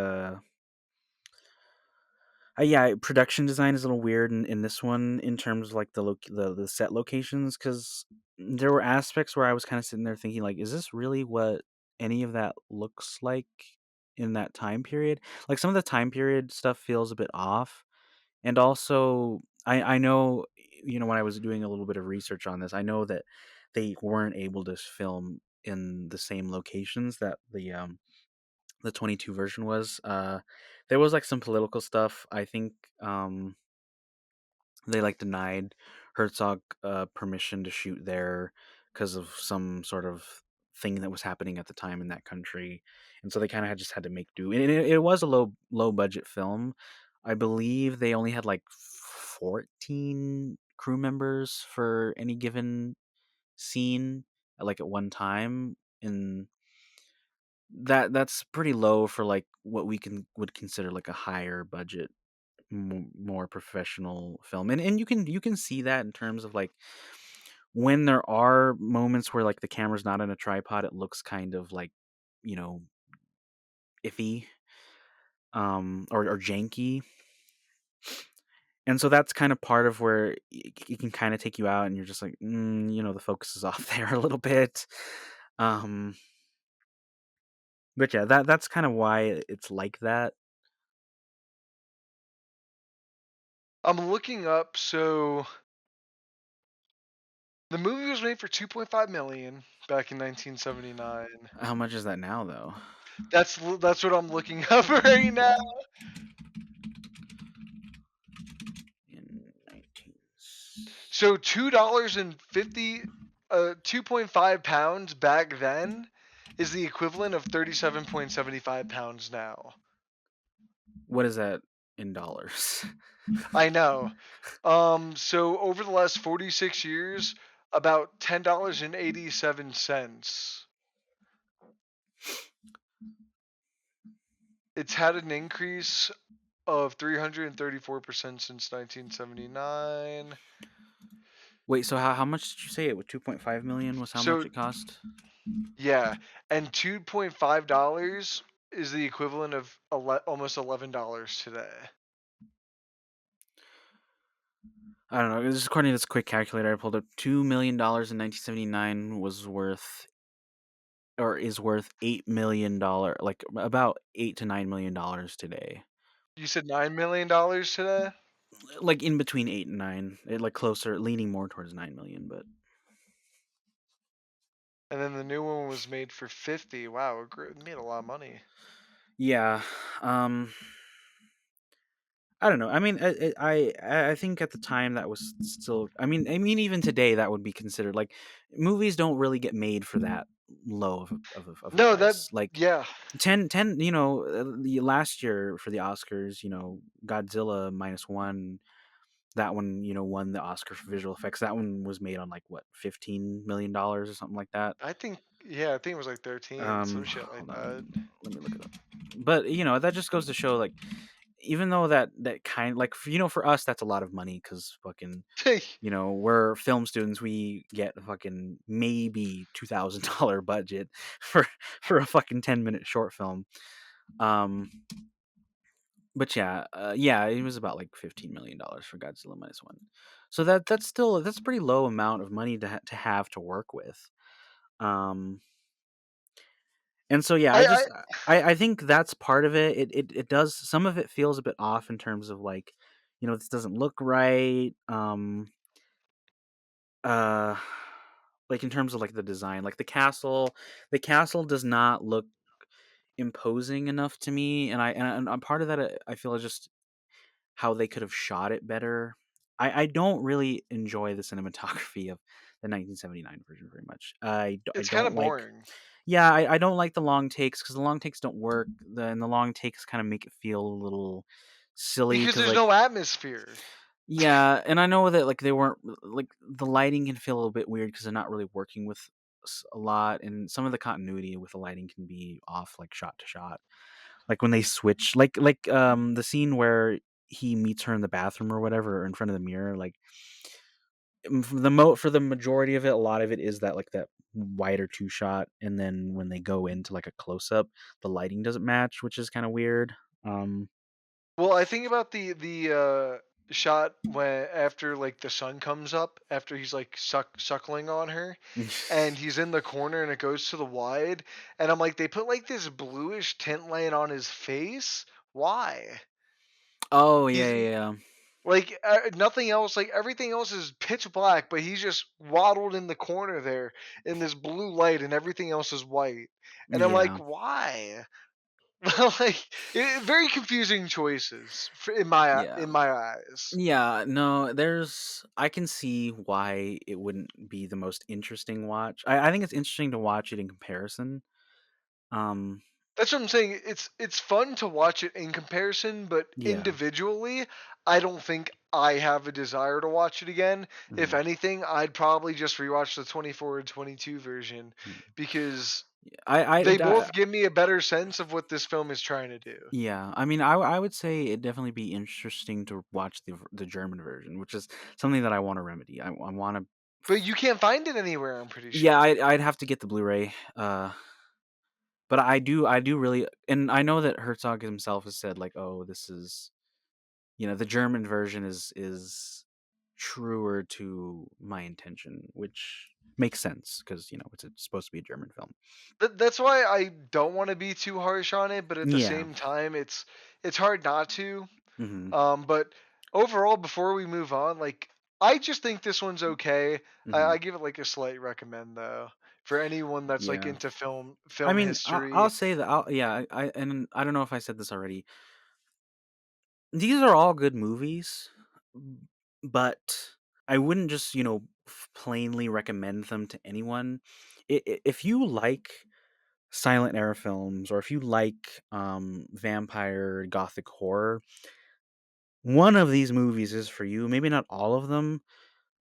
yeah, production design is a little weird in this one in terms of like the set locations, because there were aspects where I was kind of sitting there thinking like, is this really what any of that looks like in that time period? Like some of the time period stuff feels a bit off, and also I know when I was doing a little bit of research on this, I know that they weren't able to film in the same locations that the 22 version was. There was like some political stuff. I think they like denied Herzog permission to shoot there because of some sort of thing that was happening at the time in that country, and so they kind of just had to make do. And it was a low budget film. I believe they only had like 14 crew members for any given scene, like at one time, and that's pretty low for like what we can would consider like a higher budget, more professional film. And you can see that in terms of like when there are moments where like the camera's not in a tripod, it looks kind of like you know iffy, or janky. And so that's kind of part of where it can kind of take you out and you're just like, the focus is off there a little bit. um but yeah, that's kind of why it's like that. I'm looking up so the movie was made for 2.5 million back in 1979. How much is that now though? That's what I'm looking up right now. In 19 So $2.50, 2.5 pounds back then is the equivalent of 37.75 pounds now. What is that in dollars? I know. So over the last 46 years, about $10.87. It's had an increase of 334% since 1979. Wait, so how much did you say it was? 2.5 million was how much So it cost? yeah, and $2.5 is the equivalent of almost $11 today. I don't know. This is according to this quick calculator I pulled up. $2 million in 1979 was worth, or is worth $8 million, like about $8 to $9 million today. You said $9 million today, Like in between 8 and 9, like closer, leaning more towards 9 million. But and then the new one was made for 50. Wow, it made a lot of money. yeah, um, I don't know. I mean, I think at the time that was still. I mean, even today that would be considered like movies don't really get made for that low of a No, that price. Like yeah. 10, the last year for the Oscars, Godzilla minus one. That one, won the Oscar for visual effects. That one was made on like what, $15 million or something like that. I think yeah, I think it was like 13, some shit like Hold that. on, let me look it up. But that just goes to show, like, even though that kind like for us that's a lot of money because fucking we're film students, we get a fucking maybe $2,000 budget for a fucking 10-minute short film. Um, but yeah, it was about like $15 million for Godzilla minus one. So that's a pretty low amount of money to have to work with. Um, and so yeah, I I think that's part of it. It does, some of it feels a bit off in terms of like, this doesn't look right. Uh, like in terms of like the design, like the castle does not look imposing enough to me, and part of that I feel is just how they could have shot it better. I don't really enjoy the cinematography of the 1979 version very much. I it's kind don't of like. boring Yeah, I don't like the long takes because the long takes don't work. And the long takes kind of make it feel a little silly because because there's like, no atmosphere. yeah, and I know that like they weren't like the lighting can feel a little bit weird because they're not really working with a lot, and some of the continuity with the lighting can be off like shot to shot. Like when they switch, like the scene where he meets her in the bathroom or whatever, or in front of the mirror, like for the majority of it, a lot of it is that like that wider two shot, and then when they go into like a close up, the lighting doesn't match, which is kind of weird. Um, Well, I think about the shot when after like the sun comes up after he's like suckling on her, and he's in the corner and it goes to the wide, and I'm like they put like this bluish tint laying on his face. Why? oh yeah, He's yeah, yeah. like nothing else. Like everything else is pitch black, but he's just waddled in the corner there in this blue light, and everything else is white. And I'm like, Yeah. why? Like very confusing choices Yeah. in my eyes. Yeah, no, I can see why it wouldn't be the most interesting watch. I think it's interesting to watch it in comparison. Um, That's what I'm saying. It's fun to watch it in comparison, but yeah. individually, I don't think I have a desire to watch it again. If Mhm, anything, I'd probably just rewatch the 24 and 22 version mhm. because they I both give me a better sense of what this film is trying to do. yeah, I mean, I would say it'd definitely be interesting to watch the German version, which is something that I wanna remedy. I wanna. But you can't find it anywhere, I'm pretty Yeah, sure. I'd have to get the Blu-ray, but I do really, and I know that Herzog himself has said, like, "Oh, this is," the German version is truer to my intention, which makes sense because it's supposed to be a German film. That's why I don't want to be too harsh on it, but at the Yeah. same time, it's hard not to. Hmm. But overall, before we move on, like I just think this one's okay. I Hmm. give it like a slight recommend though for anyone that's like Yeah. into I film mean, I'll history. say that. Yeah. And I don't know if I said this already. These are all good movies, but I wouldn't just plainly recommend them to anyone. If you like silent era films, or if you like vampire gothic horror, one of these movies is for you. Maybe not all of them,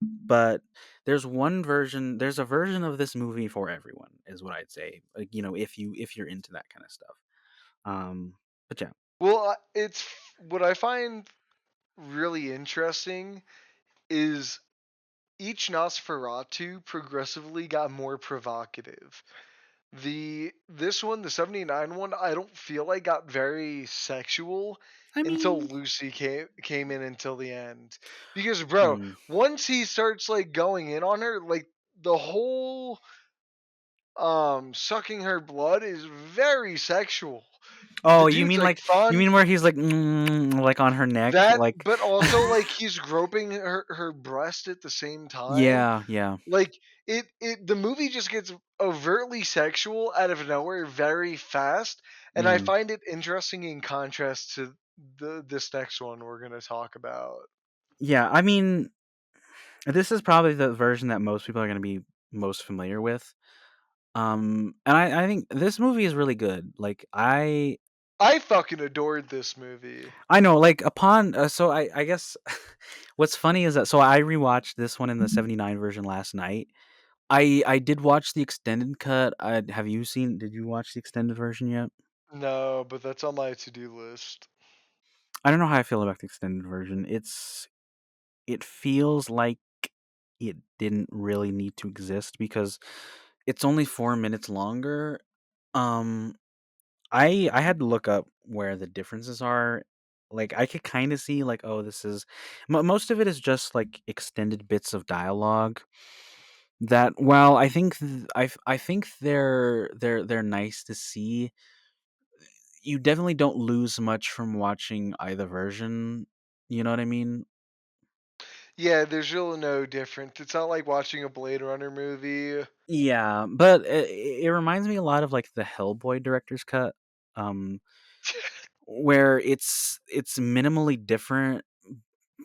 but there's a version of this movie for everyone, is what I'd say. Like, if you're into that kind of stuff. But yeah. Well, it's what I find really interesting is each Nosferatu progressively got more provocative. This one, the 79 one, I don't feel like got very sexual I until mean, Lucy came in until the end. Because bro, mm. once he starts like going in on her, like the whole sucking her blood is very sexual. The Oh, you dude's mean like like you fun. mean where he's like, like on her neck, That like, but also like he's groping her breast at the same time. yeah, yeah. Like the movie just gets overtly sexual out of nowhere very fast, and I Mm. find it interesting in contrast to this next one we're gonna talk about. Yeah, I mean, this is probably the version that most people are gonna be most familiar with. And I think this movie is really good. Like, I fucking adored this movie. I know, like, upon so I guess what's funny is that so I rewatched this one in the '79 version last night. I did watch the extended cut. Have you seen did you watch the extended version yet? No, but that's on my to-do list. I don't know how I feel about the extended version. It feels like it didn't really need to exist because it's only 4 minutes longer. Um, I had to look up where the differences are. Like, I could kinda see, like, oh, this is most of it is just, like, extended bits of dialogue that while I think I think they're nice to see, you definitely don't lose much from watching either version, you know what I mean? Yeah, there's really no difference. It's not like watching a Blade Runner movie. Yeah, but it reminds me a lot of, like, the Hellboy director's cut, um, where it's minimally different,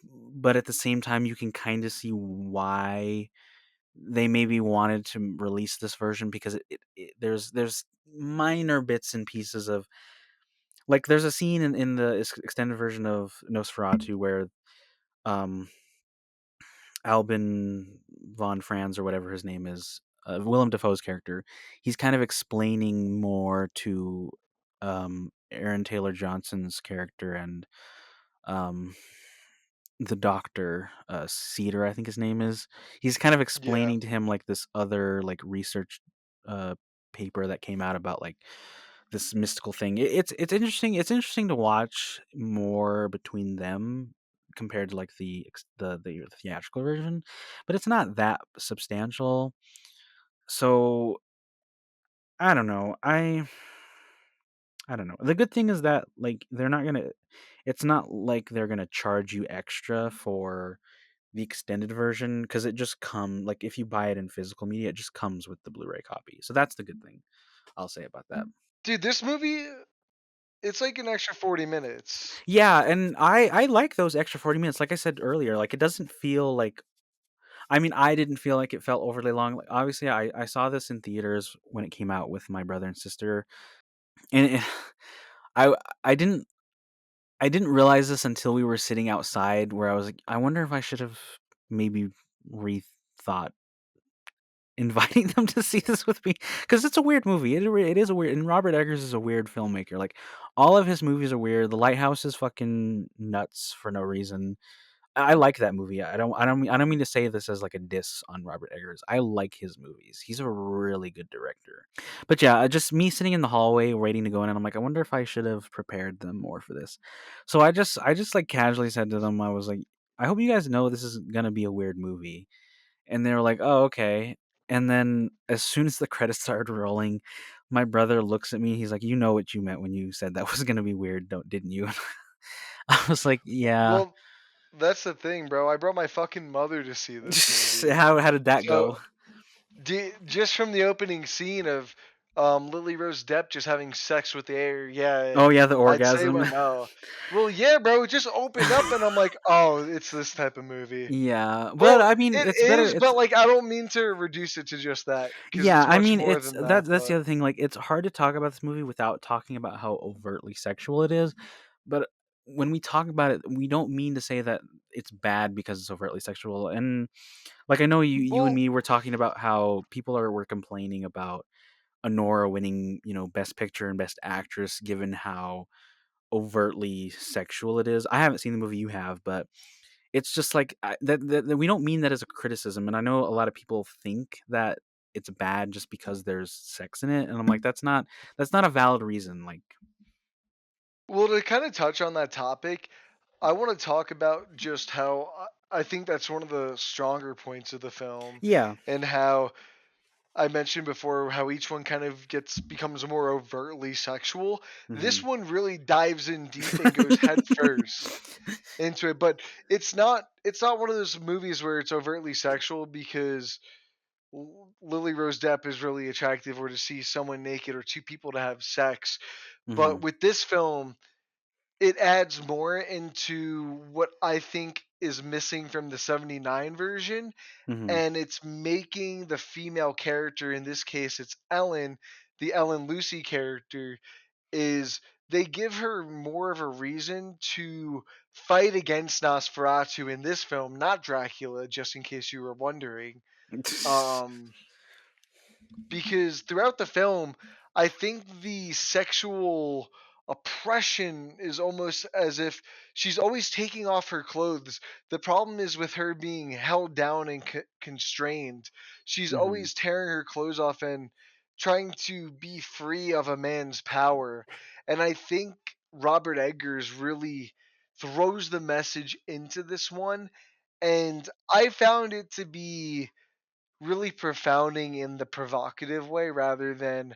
but at the same time, you can kinda see why they maybe wanted to release this version because there's minor bits and pieces of like, there's a scene in the extended version of Nosferatu where, um Albin von Franz or whatever his name is, Willem Dafoe's character, he's kind of explaining more to Aaron Taylor Johnson's character and um, the doctor, Cedar, I think his name is. He's kind of Yeah. explaining to him like this other like research uh, paper that came out about like this mystical thing. It's interesting. It's interesting to watch more between them compared to like the theatrical version, but it's not that substantial. So I don't know. I don't know. The good thing is that like they're not gonna. It's not like they're gonna charge you extra for the extended version because it just come like if you buy it in physical media, it just comes with the Blu-ray copy. So that's the good thing I'll say about that. Dude, this movie, it's like an extra 40 minutes. Yeah, and I like those extra 40 minutes. Like I said earlier, like it doesn't feel like I mean, I didn't feel like it felt overly long. Like obviously I saw this in theaters when it came out with my brother and sister. And I I didn't I didn't realize this until we were sitting outside where I was like, I wonder if I should have maybe rethought inviting them to see this with me because it's a weird movie. It is a weird, and Robert Eggers is a weird filmmaker. Like all of his movies are weird. The Lighthouse is fucking nuts for no reason. I like that movie. I don't mean to say this as like a diss on Robert Eggers. I like his movies. He's a really good director. But yeah, just me sitting in the hallway waiting to go in, and I'm like, I wonder if I should have prepared them more for this. So I just like casually said to them, I was like, I hope you guys know this is gonna be a weird movie, and they were like, "Oh, okay." And then as soon as the credits started rolling, my brother looks at me. He's like, "You know what you meant when you said that was gonna be weird, don't didn't you?" I was like, "Yeah." Well, that's the thing, bro. I brought my fucking mother to see this movie. How did that So, go? just from the opening scene of Lily Rose Depp just having sex with the air, yeah, Oh yeah, the I'd say it orgasm. went well. Well, yeah, bro, it just opened up and I'm like, "Oh, it's this type of movie." Yeah, but Well, I mean, it it's better. is, It's but like I don't mean to reduce it to just that because yeah. it's I much mean, more it's than that, that's the but other thing. Like, it's hard to talk about this movie without talking about how overtly sexual it is. But when we talk about it, we don't mean to say that it's bad because it's overtly sexual. And like, I know you and well, me were talking about how people were complaining about Honora winning, Best Picture and Best Actress, given how overtly sexual it is. I haven't seen the movie, you have, but it's just like that we don't mean that as a criticism, and I know a lot of people think that it's bad just because there's sex in it, and I'm like, that's not a valid reason. Like, to kind of touch on that topic, I want to talk about just how I think that's one of the stronger points of the film, yeah, and how I mentioned before how each one kind of becomes more overtly sexual. This hmm one really dives in deep and goes head first into it, but it's not one of those movies where it's overtly sexual because Lily Rose Depp is really attractive or to see someone naked or two people to have sex. hmm But with this film, it adds more into what I think is missing from the 79 version, Mhm. and it's making the female character, in this case it's Ellen, the Ellen Lucy character, is they give her more of a reason to fight against Nosferatu in this film, not Dracula, just in case you were wondering. Um, because throughout the film, I think the sexual oppression is almost as if she's always taking off her clothes. The problem is with her being held down and constrained. She's Mhm. always tearing her clothes off and trying to be free of a man's power. And I think Robert Eggers really throws the message into this one. And I found it to be really profounding in the provocative way rather than,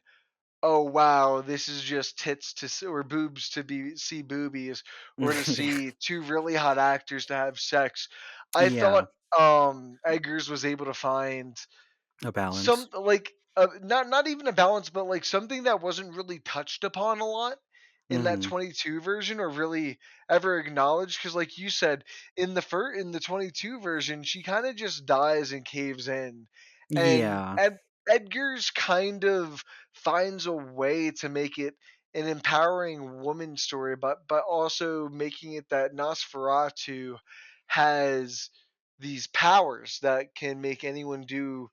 oh wow, this is just tits to or boobs to be see boobies or to see two really hot actors to have sex. I thought Yeah, Eggers was able to find a balance. some like not even a balance, but like something that wasn't really touched upon a lot in that Mhm. 22 version or really ever acknowledged. Because like you said, in the 22 version, she kind of just dies and caves in, and Yeah. Edgar's kind of finds a way to make it an empowering woman story, but also making it that Nosferatu has these powers that can make anyone do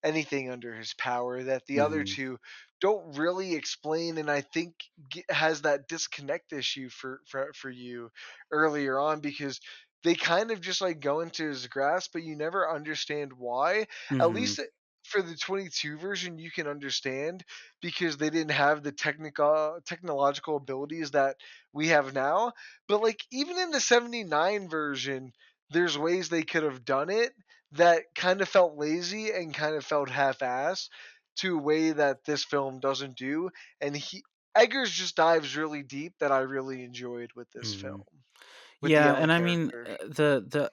anything under his power that the other Mhm. two don't really explain, and I think has that disconnect issue for you earlier on because they kind of just like go into his grasp but you never understand why. At Mhm. least for the 22 version you can understand because they didn't have the technological abilities that we have now, but like even in the 79 version there's ways they could have done it that kind of felt lazy and kind of felt half-assed to a way that this film doesn't do. And he Eggers just dives really deep that I really enjoyed with this film, Mhm. with the Yeah, Ellen and I mean, character.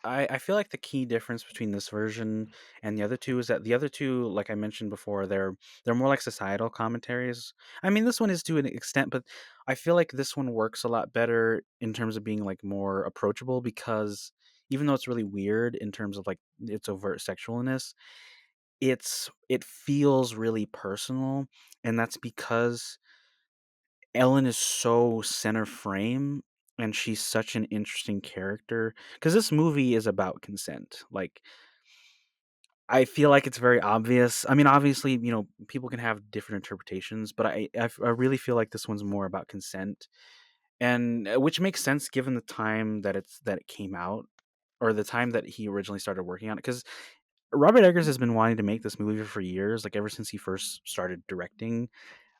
I feel like the key difference between this version and the other two is that the other two, like I mentioned before, they're more like societal commentaries. I mean, this one is to an extent, but I feel like this one works a lot better in terms of being like more approachable because even though it's really weird in terms of like its overt sexualness, it feels really personal, and that's because Ellen is so center frame, and she's such an interesting character. Because this movie is about consent. Like, I feel like it's very obvious. I mean, obviously, people can have different interpretations, but I really feel like this one's more about consent, and which makes sense given the time that it came out, or the time that he originally started working on it. Because Robert Eggers has been wanting to make this movie for years, like ever since he first started directing.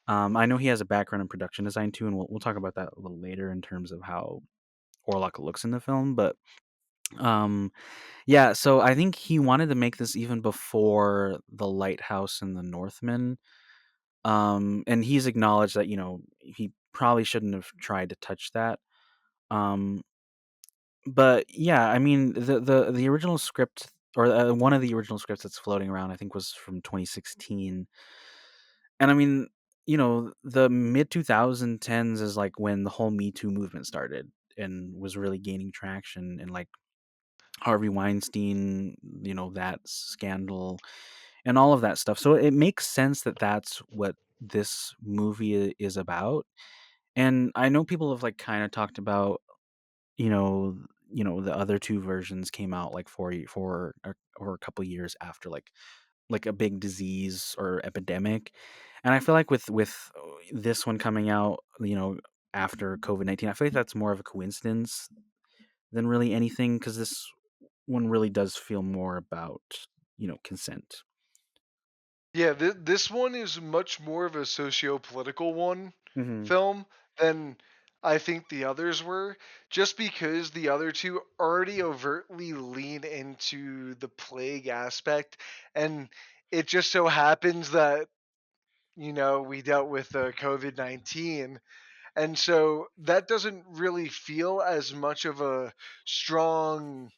I know he has a background in production design too, and we'll talk about that a little later in terms of how Orlok looks in the film. But um, yeah, so I think he wanted to make this even before The Lighthouse and The Northman. And he's acknowledged that he probably shouldn't have tried to touch that. Um, but yeah, I mean the original script, or one of the original scripts that's floating around, I think was from 2016. And I mean, the mid 2010s is like when the whole Me Too movement started and was really gaining traction, and like Harvey Weinstein, that scandal and all of that stuff. So it makes sense that that's what this movie is about. And I know people have like kind of talked about, you know, the other two versions came out like or a couple years after like a big disease or epidemic. And I feel like with this one coming out, after COVID-19, I feel like that's more of a coincidence than really anything, because this one really does feel more about consent. Yeah, this one is much more of a socio-political one Hmm. film than I think the others were, just because the other two already overtly lean into the plague aspect, and it just so happens that we dealt with COVID-19. And so that doesn't really feel as much of a strong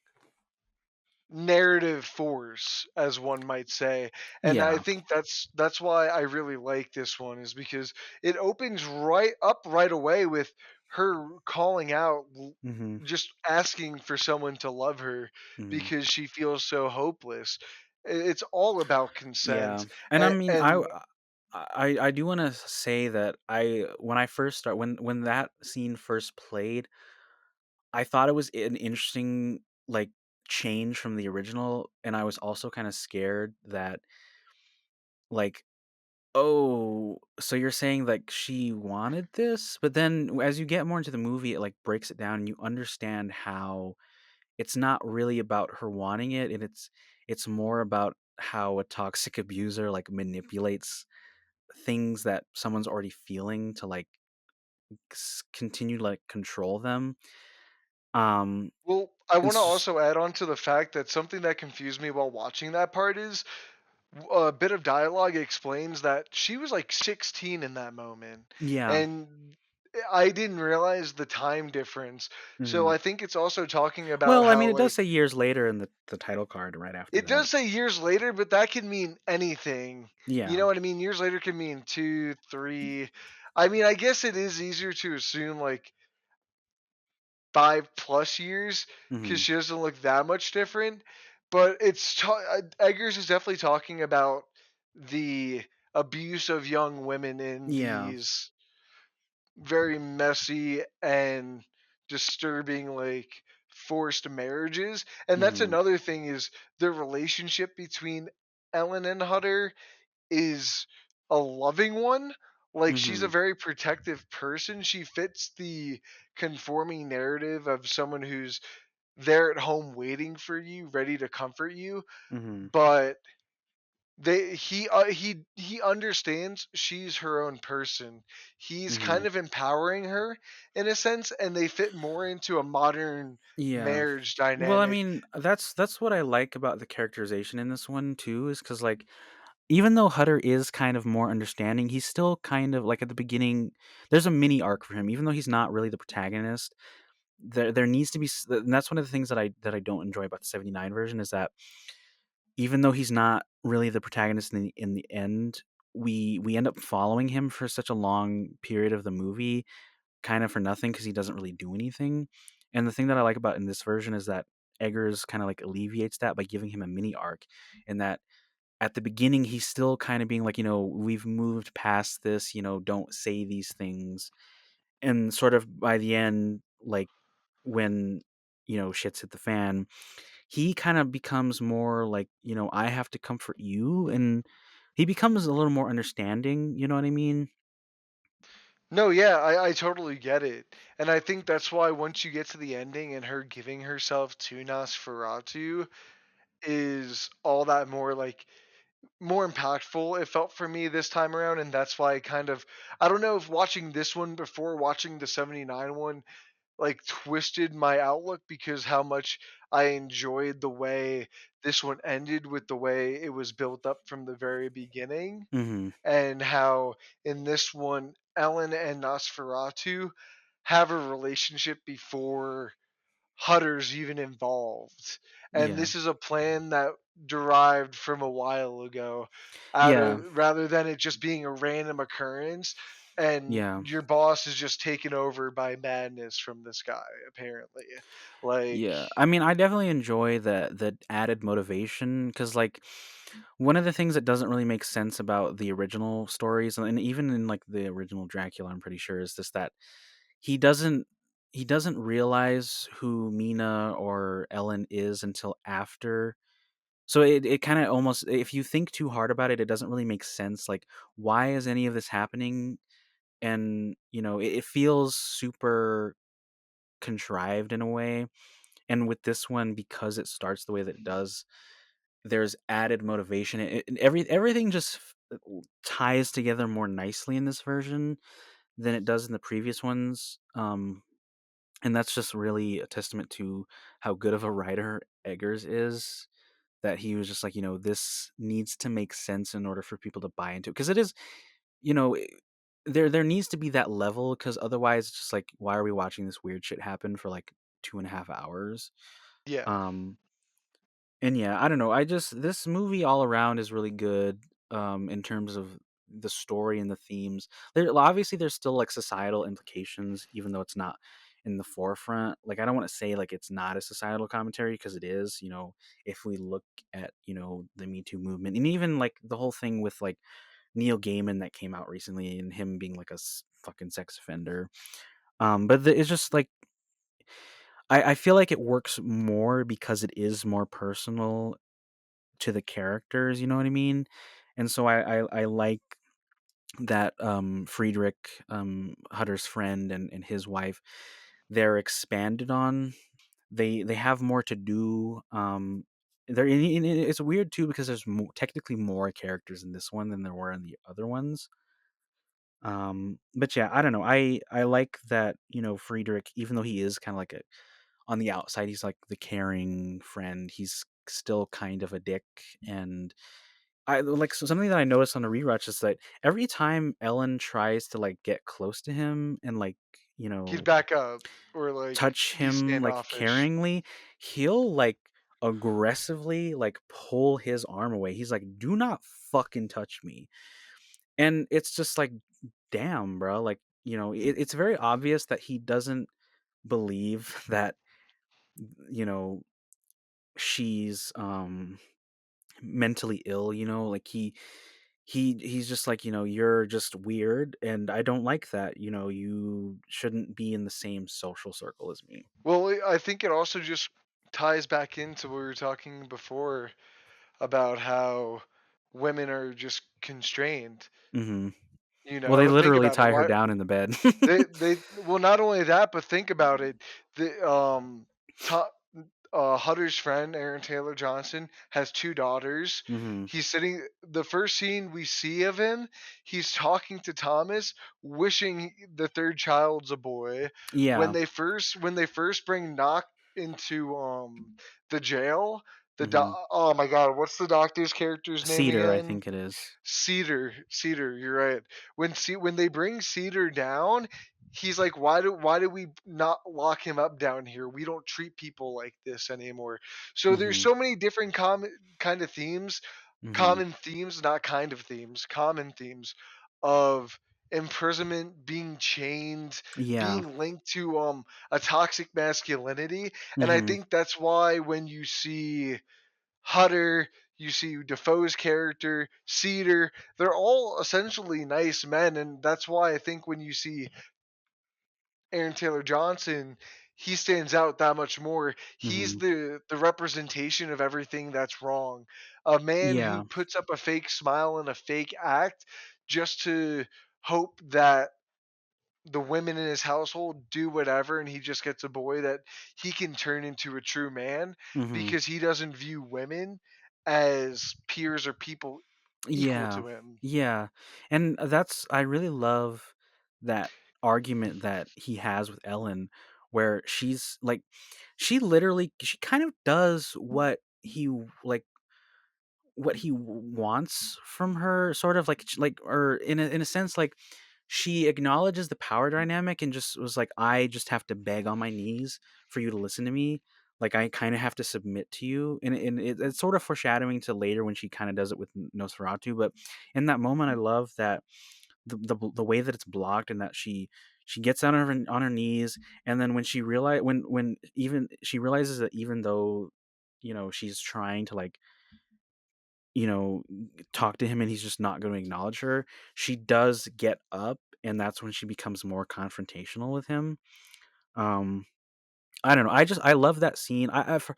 narrative force as one might say. And I Yeah. think that's why I really like this one is because it opens right up right away with her calling out, Mhm. just asking for someone to love her Mhm. because she feels so hopeless. It's all about Yeah, consent, and I mean, and I do wanna say that when I first start when that scene first played, I thought it was an interesting, like, change from the original, and I was also kinda scared that, like, "Oh, so you're saying, like, she wanted this?" But then as you get more into the movie, it, like, breaks it down, and you understand how it's not really about her wanting it, and it's more about how a toxic abuser, like, manipulates things that someone's already feeling to, like, continue to, like, control them. Um, well, I and want to also add on to the fact that something that confused me while watching that part is a bit of dialogue explains that she was like 16 in that moment, yeah. and I didn't realize the time difference. So Mhm. I think it's also talking about Well, I how mean, it does like say years later in the title card right after it that. does say years later, but that can mean anything. You Yeah. know what I mean? Years later can mean 2, 3. I mean, I guess it is easier to assume like 5 plus years because Mhm. she doesn't look that much different. But Eggers is definitely talking about the abuse of young women in Yeah. these very messy and disturbing, like, forced marriages. And that's Mhm. another thing is the relationship between Ellen and Hutter is a loving one. Like, she's a Mhm. very protective person. She fits the conforming narrative of someone who's there at home waiting for you, ready to comfort you. Mhm. But he understands she's her own person. He's kind Mhm. of empowering her in a sense, and they fit more into a modern Yeah. marriage Well, I dynamic. mean, that's what I like about the characterization in this one too, is because, like, even though Hutter is kind of more understanding, he's still kind of like at the beginning. There's a mini arc for him, even though he's not really the protagonist. There needs to be, and that's one of the things that I don't enjoy about the '79 version is that even though he's not really the protagonist in the end, we end up following him for such a long period of the movie, kind of for nothing because he doesn't really do anything. And the thing that I like about in this version is that Eggers kind of like alleviates that by giving him a mini arc, and that at the beginning he's still kind of being like, we've moved past this, don't say these things. And sort of by the end, like, when shit's hit the fan, he kind of becomes more like, I have to comfort you, and he becomes a little more understanding, you know what I mean? No, yeah, I totally get it. And I think that's why once you get to the ending and her giving herself to Nosferatu is all that more like more impactful it felt for me this time around. And that's why I don't know if watching this one before watching the 79 one like twisted my outlook because how much I enjoyed the way this one ended with the way it was built up from the very beginning, Mhm. and how in this one Ellen and Nosferatu have a relationship before Hutter's even involved. And Yeah. this is a plan that derived from a while ago out Yeah. of rather than it just being a random occurrence and Yeah. your boss is just taken over by madness from this guy apparently. Like Yeah. I mean, I definitely enjoy the added motivation because, like, one of the things that doesn't really make sense about the original stories, and even in like the original Dracula, I'm pretty sure, is this that he doesn't he doesn't realize who Mina or Ellen is until after. So it kind of almost, if you think too hard about it, it doesn't really make sense. Like, why is any of this happening? And it feels super contrived in a way. And with this one, because it starts the way that it does, there's added motivation. Everything just ties together more nicely in this version than it does in the previous ones. And that's just really a testament to how good of a writer Eggers is. That he was just like, this needs to make sense in order for people to buy into it. Because it is, you know, i- there needs to be that level. Because otherwise, it's just like, why are we watching this weird shit happen for like 2.5 hours? yeah. Um, and yeah, I don't know. This movie all around is really good. In terms of the story and the themes. There obviously there's still like societal implications, even though it's not in the forefront. Like I don't want to say like it's not a societal commentary because it is. You know, if we look at the Me Too movement and even like the whole thing with like Neil Gaiman that came out recently and him being like a fucking sex offender. It's just like I feel like it works more because it is more personal to the characters. You know what I mean? And so I like that Friedrich, Hutter's friend, and his wife, they're expanded on. They have more to do. And it's weird too because there's technically more characters in this one than there were in the other ones. But yeah, I don't know. I like that Friedrich, even though he is kind of like a on the outside, he's like the caring friend. He's still kind of a dick, and I like so something that I noticed on the rewatch is that every time Ellen tries to like get close to him and like you He'd know back up or like touch be him like standoffish. caringly, he'll like aggressively like pull his arm away. He's like, "Do not fucking touch me." And it's just like, damn, bro. Like, it's very obvious that he doesn't believe that, you know, she's mentally ill, like he's just like, you're just weird and I don't like that. You shouldn't be in the same social circle as me. Well, I think it also just ties back into what we were talking before about how women are just constrained. Hmm. You Well, they know, think literally about it. tie her Why down in the bed. they well, not only that, but think about it. The to, Hutter's friend Aaron Taylor Johnson has two daughters. Hmm. He's sitting. The first scene we see of him, he's talking to Thomas, wishing the third child's a boy. Yeah. When they first bring Knock into the jail, Hmm. oh my god, what's the doctor's character's name Cedar, I again? think it is. Cedar, you're right. When they bring Cedar down, he's like, why do we not lock him up down here? We don't treat people like this anymore. So there's Hmm. so many different kind of themes, Hmm. not kind of themes, common themes of imprisonment, being chained, Yeah. being linked to a toxic masculinity. And I Hmm. think that's why when you see Hutter, you see Defoe's character, Cedar, they're all essentially nice men, and that's why I think when you see Aaron Taylor Johnson, he stands out that much more. He's Hmm. the representation of everything that's wrong. A man who Yeah. puts up a fake smile and a fake act just to hope that the women in his household do whatever and he just gets a boy that he can turn into a true man Hmm. because he doesn't view women as peers or people equal Yeah. to him. Yeah. And I really love that argument that he has with Ellen where she's like she kind of does what he wants from her, sort of like, or in a sense, like she acknowledges the power dynamic and just was like, I just have to beg on my knees for you to listen to me. Like I kind of have to submit to you, and it's sort of foreshadowing to later when she kind of does it with Nosferatu. But in that moment, I love that the way that it's blocked and that she gets on her knees, and then when even she realizes that even though she's trying to like you know, talk to him and he's just not going to acknowledge her, she does get up and that's when she becomes more confrontational with him. Um I don't know. I love that scene. I've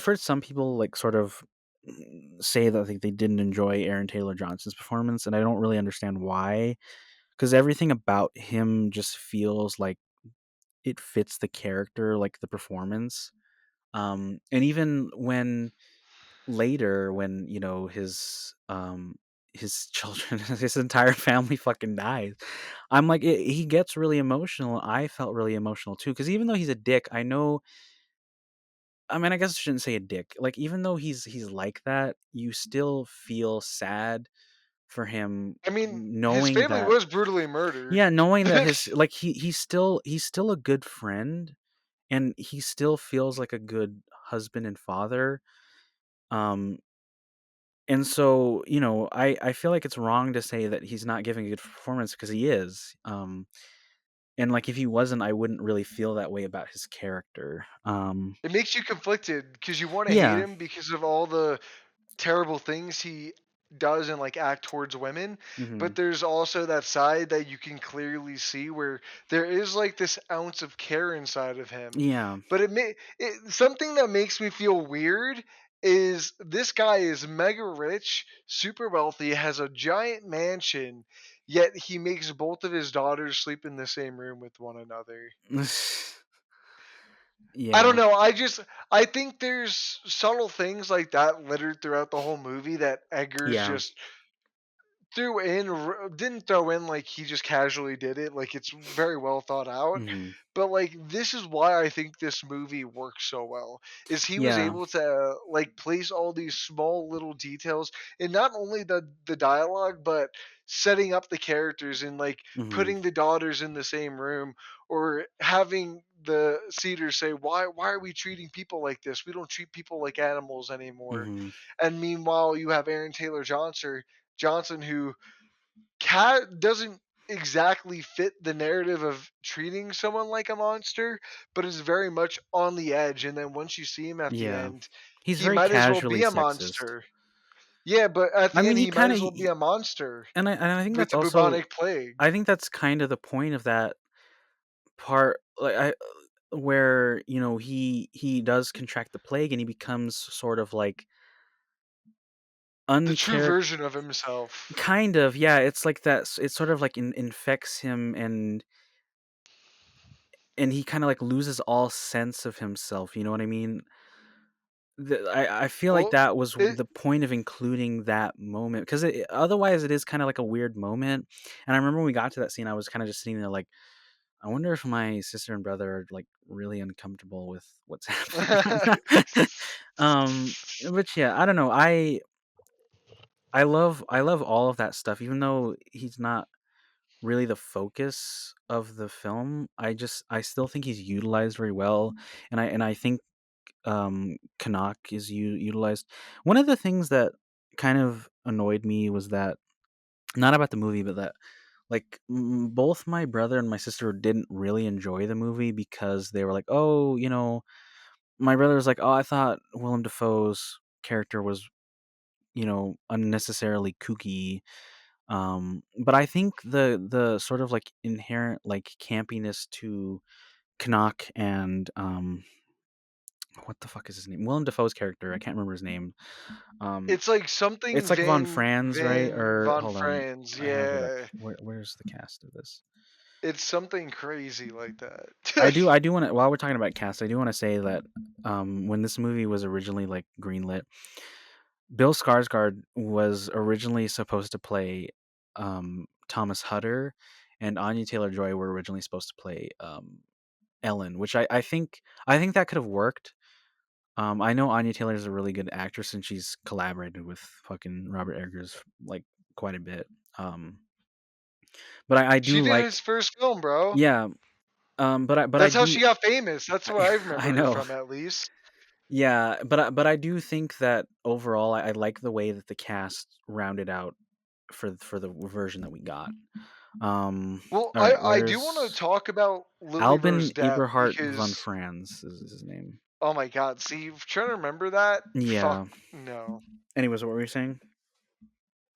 heard some people like sort of say that like they didn't enjoy Aaron Taylor Johnson's performance and I don't really understand why because everything about him just feels like it fits the character, like the performance. And even when later when his children his entire family fucking dies, I'm like he gets really emotional. I felt really emotional too because even though he's a dick, I mean, I guess I shouldn't say a dick, like even though he's like that, you still feel sad for him I mean, his knowing family that, was brutally murdered. yeah, knowing that his like he's still a good friend and he still feels like a good husband and father. um And so, I feel like it's wrong to say that he's not giving a good performance because he is. And like if he wasn't, I wouldn't really feel that way about his character. It makes you conflicted because you want to hate Yeah. him because of all the terrible things he does and like act towards women, but Mhm. there's also that side that you can clearly see where there is like this ounce of care inside of him. Yeah. But something that makes me feel weird is this guy is mega rich, super wealthy, has a giant mansion, yet he makes both of his daughters sleep in the same room with one another. I don't Yeah. know. I think there's subtle things like that littered throughout the whole movie that Eggers Yeah. just didn't throw in like he just casually did it. Like it's very well thought out. Mhm. But like this is why I think this movie works so well. Is he was Yeah. able to like place all these small little details in not only the dialogue but setting up the characters and like Mhm. putting the daughters in the same room or having the Cedars say why are we treating people like this? We don't treat people like animals anymore. Mhm. And meanwhile you have Aaron Taylor Johnson who doesn't exactly fit the narrative of treating someone like a monster, but is very much on the edge. And then once you see him at the Yeah. end, He's he very might as well casually be a sexist. monster. Yeah, but at I the mean, end, he he might kind of as well be a monster and I think with that's the also bubonic plague. I think that's kind of the point of that part, like I where he does contract the plague and he becomes sort of like The true uncharacter. version of himself. Kind of, yeah. It's like that. It sort of like infects him, and he kind of like loses all sense of himself. You know what I mean? I feel like Well, that was it the point of including that moment because otherwise it is kind of like a weird moment. And I remember when we got to that scene, I was kind of just sitting there like, I wonder if my sister and brother are like really uncomfortable with what's happening right now. But yeah, I don't know. I love all of that stuff, even though he's not really the focus of the film. I still think he's utilized very well, and I think Canuck is utilized. One of the things that kind of annoyed me was that not about the movie, but that like both my brother and my sister didn't really enjoy the movie because they were like, oh, my brother was like, oh, I thought Willem Dafoe's character was unnecessarily kooky. But I think the sort of like inherent like campiness to Knock and what the fuck is his name? Willem Dafoe's character. I can't remember his name. Um, it's like it's something like Von Franz, right? Van Or Von hold on, Franz. I have it up. Yeah, Where's the cast of this? it's something crazy like that. I do want to. While we're talking about cast, I do want to say that when this movie was originally like greenlit, Bill Skarsgård was originally supposed to play Thomas Hutter, and Anya Taylor Joy were originally supposed to play Ellen, which I think that could have worked. I know Anya Taylor is a really good actress, and she's collaborated with fucking Robert Eggers like quite a bit. Um, but I She do did like, his first film, bro. yeah. But I That's how do. she got famous. That's what I I remember her know. from, at least. Yeah, but I do think that overall, I like the way that the cast rounded out for the version that we got. Well, All right, I do want to where's talk about Lily Albin Rose Depp Eberhard von because Franz is his name. oh my god, see, trying to remember that, fuck Yeah. no. Anyways, what were you saying?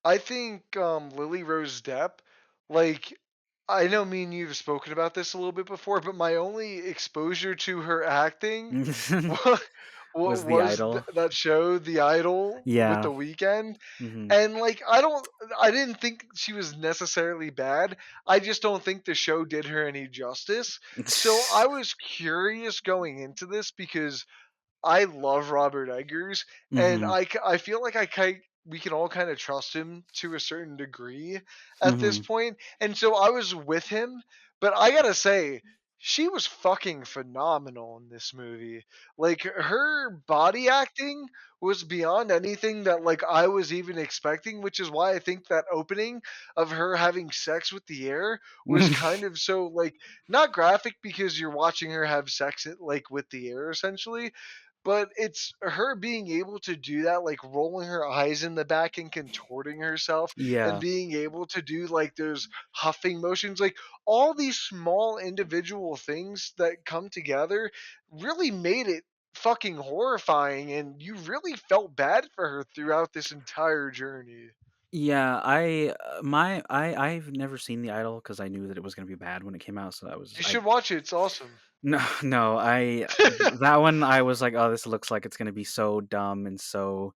I think Lily Rose Depp, like I know me and you've spoken about this a little bit before, but my only exposure to her acting wa- Was the was idol? that show, The Idol, with Yeah. The Weeknd. Hmm. And like I didn't think she was necessarily bad. I just don't think the show did her any justice. So I was curious going into this because I love Robert Eggers, and Hmm. I feel like we can all kind of trust him to a certain degree at this Hmm. point, and so I was with him. But I gotta say, she was fucking phenomenal in this movie. Like her body acting was beyond anything that like I was even expecting, which is why I think that opening of her having sex with the air was kind of so like not graphic because you're watching her have sex like with the air essentially, But it's her being able to do that, like rolling her eyes in the back and contorting herself and Yeah. being able to do like those huffing motions, like all these small individual things that come together really made it fucking horrifying, and you really felt bad for her throughout this entire journey. Yeah, I've never seen The Idol because I knew that it was gonna be bad when it came out, so that was You I should watch it, it's awesome. no, no, that one I was like, "Oh, this looks like it's gonna be so dumb and so,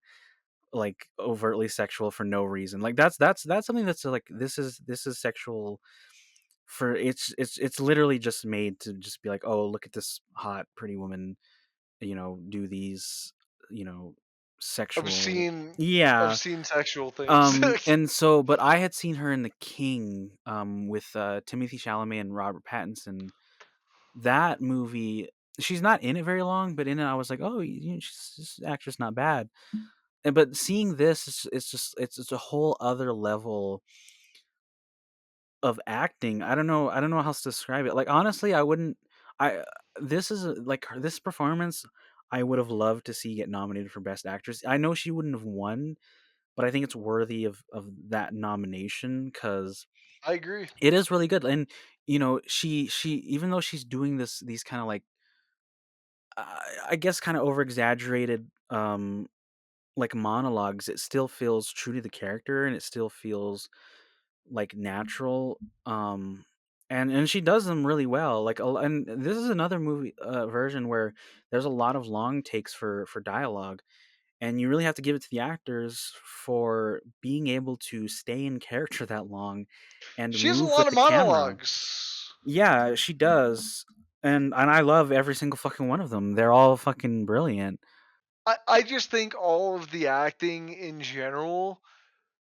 like, overtly sexual for no reason." Like, that's something that's, like, this is sexual for it's literally just made to just be like, "Oh, look at this hot, pretty woman, do these, you know, sexual." Obscene Yeah. obscene sexual things. And so but I had seen her in The King, with, Timothy Chalamet and Robert Pattinson. That movie, she's not in it very long, but in it I was like, "Oh, this actress not bad." But seeing this, it's a whole other level of acting. I don't know how else to describe it. Like, honestly, I wouldn't I this is, like, this performance, I would have loved to see get nominated for Best Actress. I know she wouldn't have won, but I think it's worthy of that nomination because I agree. it is really good. And she even though she's doing these kind of like I guess kind of over exaggerated like monologues, it still feels true to the character and it still feels like natural. And she does them really well. And this is another movie version where there's a lot of long takes for dialogue, and you really have to give it to the actors for being able to stay in character that long and She has a move lot with of the camera. monologues. Yeah, she does. And I love every single fucking one of them. They're all fucking brilliant. I just think all of the acting in general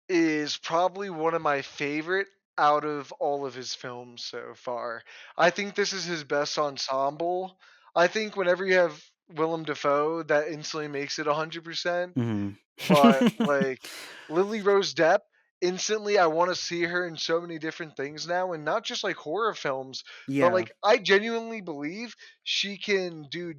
is probably one of my favorite out of all of his films so far. I think this is his best ensemble. I think whenever you have Willem Dafoe, that instantly makes it 100%. Mhm. But like Lily Rose Depp, instantly I want to see her in so many different things now, and not just like horror films, but Yeah. like I genuinely believe she can do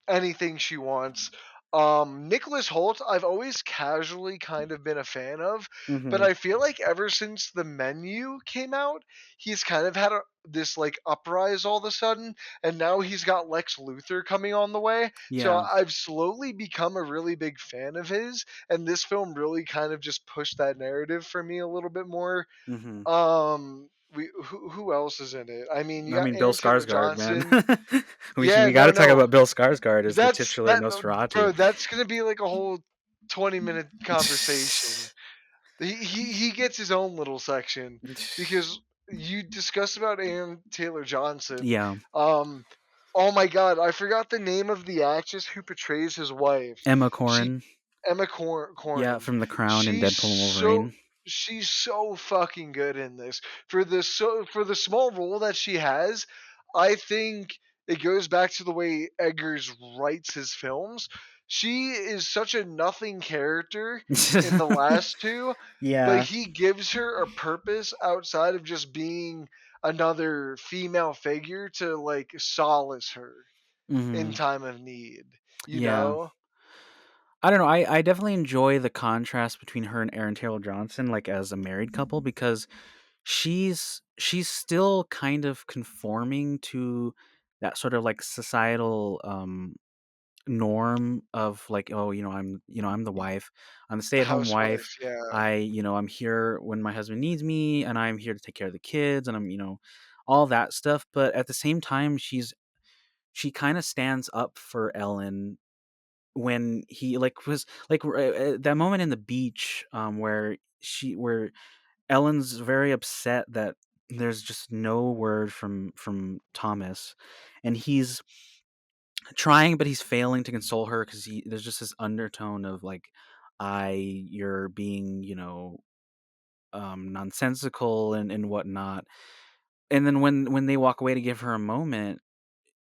anything she wants. Nicholas Holt, I've always casually kind of been a fan of, but Mhm. I feel like ever since the menu came out, he's kind of had this like uprise all of a sudden, and now he's got Lex Luthor coming on the way. So Yeah. I've slowly become a really big fan of his, and this film really kind of just pushed that narrative for me a little bit more. Mhm. Who else is in it? I mean, you I got mean, Bill Aaron Taylor Skarsgård, man. Johnson. we Yeah, we got no, to talk no. about Bill Skarsgård as the That's titular that Nosferatu. bro, that's gonna be like a whole 20-minute conversation. He gets his own little section because you discussed about Aaron Taylor Johnson. Yeah, Um, oh my god, I forgot the name of the actress who portrays his wife. Emma She Corrin. Yeah, Corrin. from The Crown and She's Deadpool and so Wolverine. she's so fucking good in this. For the small role that she has, I think it goes back to the way Eggers writes his films. She is such a nothing character in the last two, but Yeah. he gives her a purpose outside of just being another female figure to like solace her in Mhm. time of need, you Yeah. know? I don't know. I definitely enjoy the contrast between her and Aaron Taylor Johnson, like as a married couple, because she's still kind of conforming to that sort of like societal norm of like, oh, I'm the wife, I'm the stay-at-home wife. Housewife, yeah. I'm here when my husband needs me, and I'm here to take care of the kids, and I'm all that stuff. But at the same time, she kind of stands up for Ellen when he like was like that moment in the beach, where Ellen's very upset that there's just no word from Thomas, and he's trying, but he's failing to console her because there's just this undertone of like, you're being, nonsensical and whatnot. And then when they walk away to give her a moment,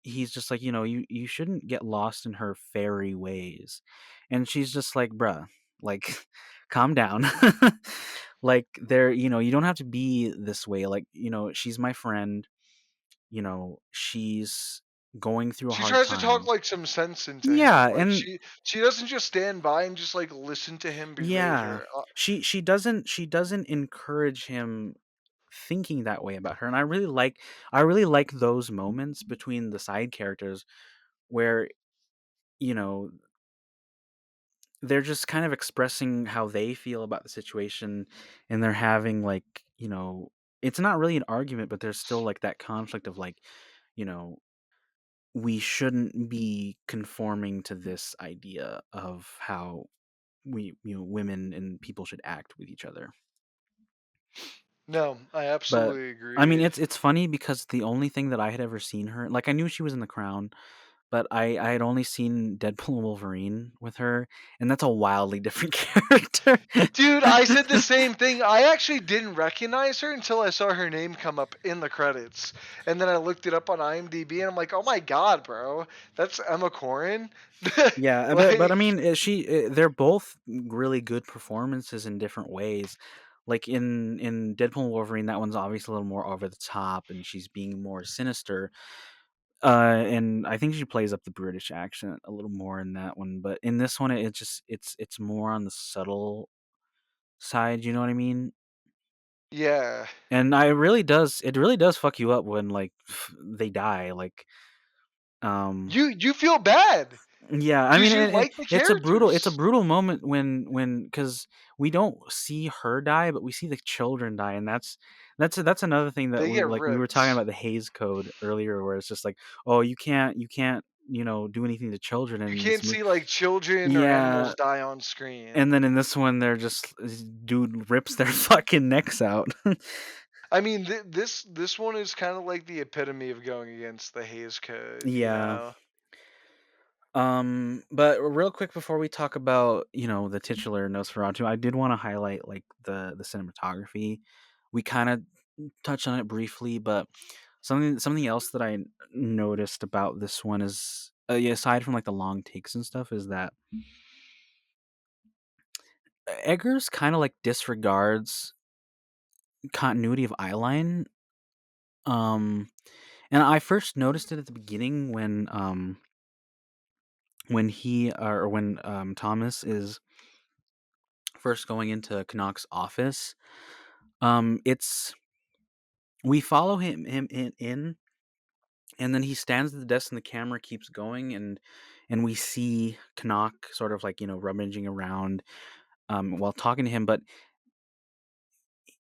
he's just like, you shouldn't get lost in her fairy ways. And she's just like, bruh, like, calm down. Like, you don't have to be this way. Like, she's my friend. She's going through a She hard tries to talk, time. like, some sense into Yeah, him, like, and she doesn't just stand by and just, like, listen to him berate yeah, her, she doesn't encourage him thinking that way about her, and I really like those moments between the side characters where, you know, they're just kind of expressing how they feel about the situation, and they're having, like, it's not really an argument, but there's still, like, that conflict of, like, you know, we shouldn't be conforming to this idea of how women and people should act with each other. No, I But absolutely I mean, agree. it's funny because the only thing that I had ever seen her, like, I knew she was in The Crown, but I had only seen Deadpool and Wolverine with her, and that's a wildly different character. Dude, I said the same thing. I actually didn't recognize her until I saw her name come up in the credits. And then I looked it up on IMDb and I'm like, "Oh my god, bro. That's Emma Corrin?" Yeah, but I Like, mean, they're both really good performances in different ways. Like in Deadpool and Wolverine, that one's obviously a little more over the top, and she's being more sinister. And I think she plays up the British accent a little more in that one. But in this one, it's more on the subtle side. You know what I mean? yeah. And it really does fuck you up when, like, they die. Like, um, You feel bad yeah, I because mean, you like the it's a characters. brutal moment when because we don't see her die, but we see the children die, and that's another thing that They get we were talking ripped. about the Hays Code earlier, where it's just like, oh, you can't do anything to children You in this can't movie. see like children or Yeah, animals die on screen. and then in this one, they're just this dude rips their fucking necks out. I mean, this one is kind of like the epitome of going against the Hays Code, you Yeah. know? But real quick before we talk about, the titular Nosferatu, I did want to highlight, like, the cinematography. We kind of touched on it briefly, but something else that noticed about this one is, yeah, aside from, like, the long takes and stuff, is that Eggers kind of, like, disregards continuity of eyeline. Um, and I first noticed it at the beginning when he or when Thomas is first going into Knock's office. It's we follow him in, and then he stands at the desk, and the camera keeps going, and we see Knock sort of, like, rummaging around while talking to him. But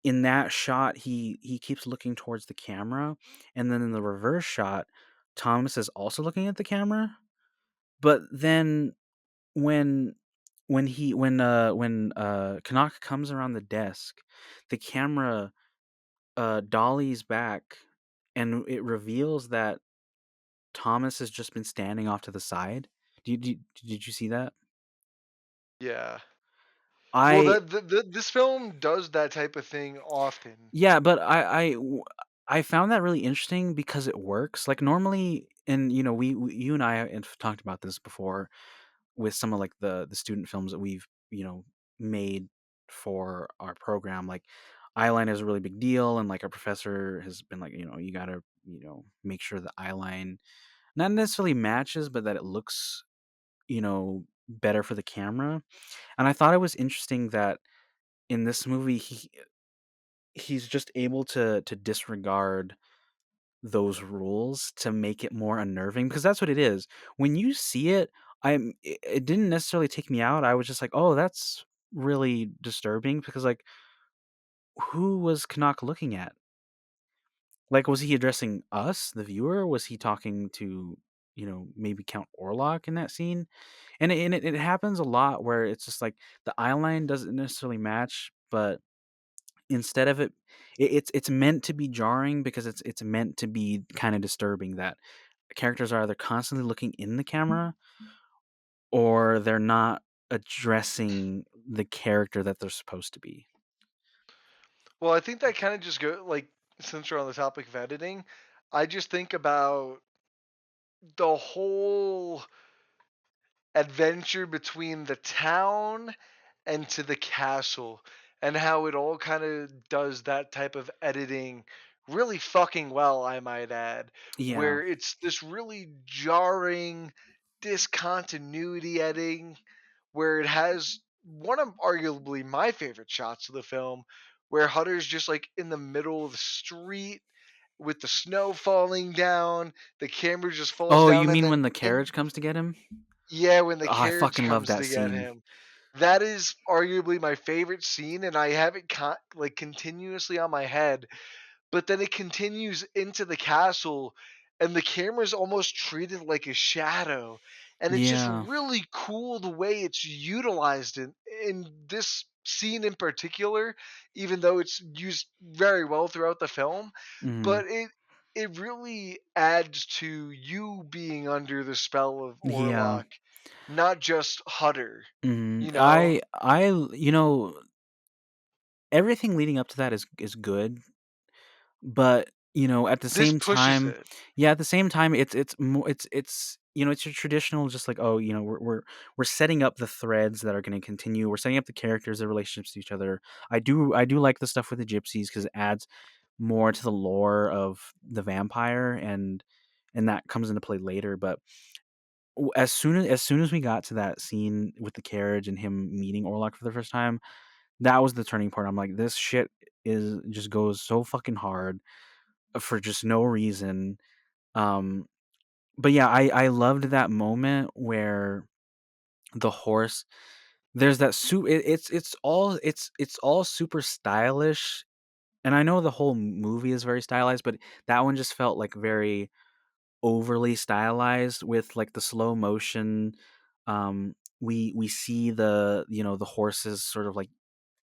in that shot, he keeps looking towards the camera, and then in the reverse shot, Thomas is also looking at the camera. But then when when Knock comes around the desk, the camera dollies back, and it reveals that Thomas has just been standing off to the side. Did you see that? Yeah. Well, I this film does that type of thing often. Yeah, but I found that really interesting because it works. Like, normally, and you and I have talked about this before with some of, like, the student films that we've made for our program. Like, eyeline is a really big deal, and, like, our professor has been like, you gotta make sure the eyeline not necessarily matches, but that it looks better for the camera. And I thought it was interesting that in this movie he's just able to disregard those rules to make it more unnerving, because that's what it is. When you see it, it didn't necessarily take me out. I was just like, "Oh, that's really disturbing," because, like, who was Canuck looking at? Like, was he addressing us, the viewer? Was he talking to, maybe Count Orlok in that scene? And it happens a lot where it's just like the eye line doesn't necessarily match, but instead of it's meant to be jarring because it's meant to be kind of disturbing that characters are either constantly looking in the camera or they're not addressing the character that they're supposed to be. Well, I think that kind of just go like since we're on the topic of editing, I just think about the whole adventure between the town and to the castle and how it all kind of does that type of editing really fucking well, I might add, Yeah. where it's this really jarring discontinuity editing where it has one of arguably my favorite shots of the film where Hutter's just like in the middle of the street with the snow falling down, the camera just falls Oh, you down, and mean then when the in carriage comes to get him? yeah, when the Oh, I carriage fucking love comes that to get scene. him. That is arguably my favorite scene, and I have it like continuously on my head, but then it continues into the castle and the camera's almost treated like a shadow, and it's just Yeah. really cool the way it's utilized in this scene in particular, even though it's used very well throughout the film. Mhm. But it really adds to you being under the spell of Yeah. Orlok, not just Hutter, Mhm. you know. Everything leading up to that is good, but, at the This same pushes time, it. yeah, at the same time, it's your traditional just like, "Oh, we're setting up the threads that are gonna continue. We're setting up the characters, their relationships to each other." I do like the stuff with the gypsies because it adds more to the lore of the vampire, and that comes into play later, but as soon as we got to that scene with the carriage and him meeting Orlok for the first time, that was the turning point. I'm like, "This shit is just goes so fucking hard for just no reason." Um, but yeah, I loved that moment where the horse there's that it's all super stylish, and I know the whole movie is very stylized, but that one just felt, like, very overly stylized with, like, the slow motion. We see the horses sort of, like,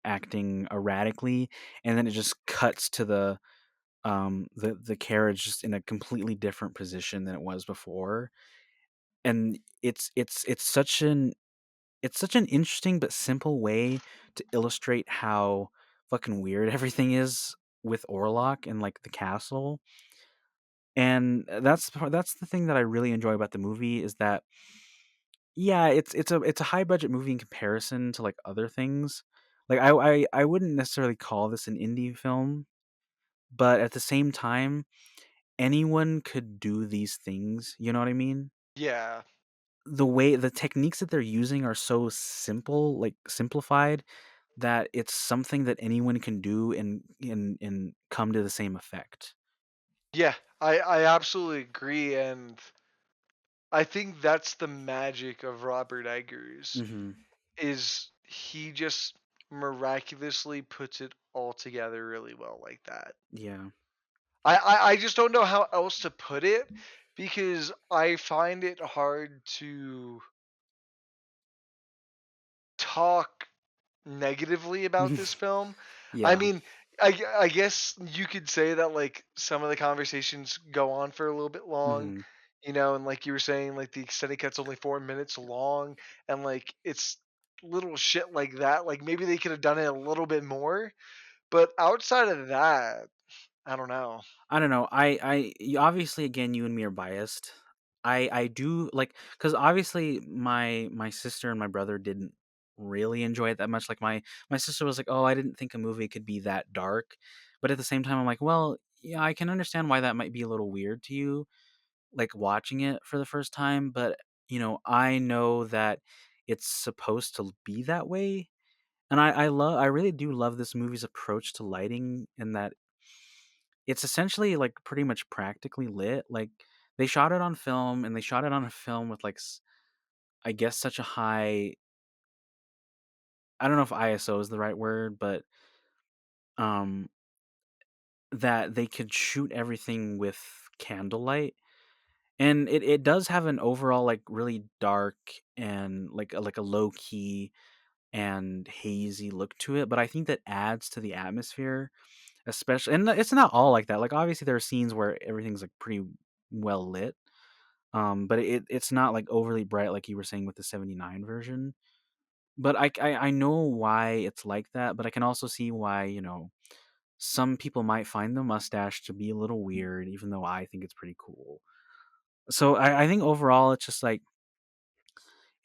acting erratically, and then it just cuts to the carriage just in a completely different position than it was before, and it's such an interesting but simple way to illustrate how fucking weird everything is with Orlok and, like, the castle, and that's the thing that I really enjoy about the movie is that, yeah, it's a high budget movie in comparison to, like, other things. Like, I wouldn't necessarily call this an indie film, but at the same time, anyone could do these things, you know what I mean? Yeah. The techniques that they're using are so simple, like, simplified, that it's something that anyone can do and come to the same effect. Yeah, I absolutely agree, and I think that's the magic of Robert Eggers Mhm. is he just miraculously puts it all together really well like that. Yeah. I just don't know how else to put it because I find it hard to talk negatively about this film. I Yeah. mean, I guess you could say that like some of the conversations go on for a little bit long, Mhm. and like you were saying, like the extended cut's only 4 minutes long, and like it's little shit like that. Like maybe they could have done it a little bit more, but outside of that, I don't know. I don't know. Obviously, again, you and me are biased. I do like because obviously my sister and my brother didn't really enjoy it that much. Like my sister was like, "Oh, I didn't think a movie could be that dark," but at the same time, I'm like, "Well, yeah, I can understand why that might be a little weird to you, like watching it for the first time." But I know that it's supposed to be that way, and I really do love this movie's approach to lighting, and that it's essentially, like, pretty much practically lit, like, they shot it on film, and they shot it on a film with, like, I guess such a high I don't know if ISO is the right word, but, um, that they could shoot everything with candlelight, and it does have an overall, like, really dark and, like a low-key and hazy look to it, but I think that adds to the atmosphere, especially and it's not all like that, like, obviously, there are scenes where everything's, like, pretty well lit. But it's not, like, overly bright like you were saying with the '79 version. But I know why it's like that, but I can also see why, some people might find the mustache to be a little weird, even though I think it's pretty cool. So I think overall, it's just, like,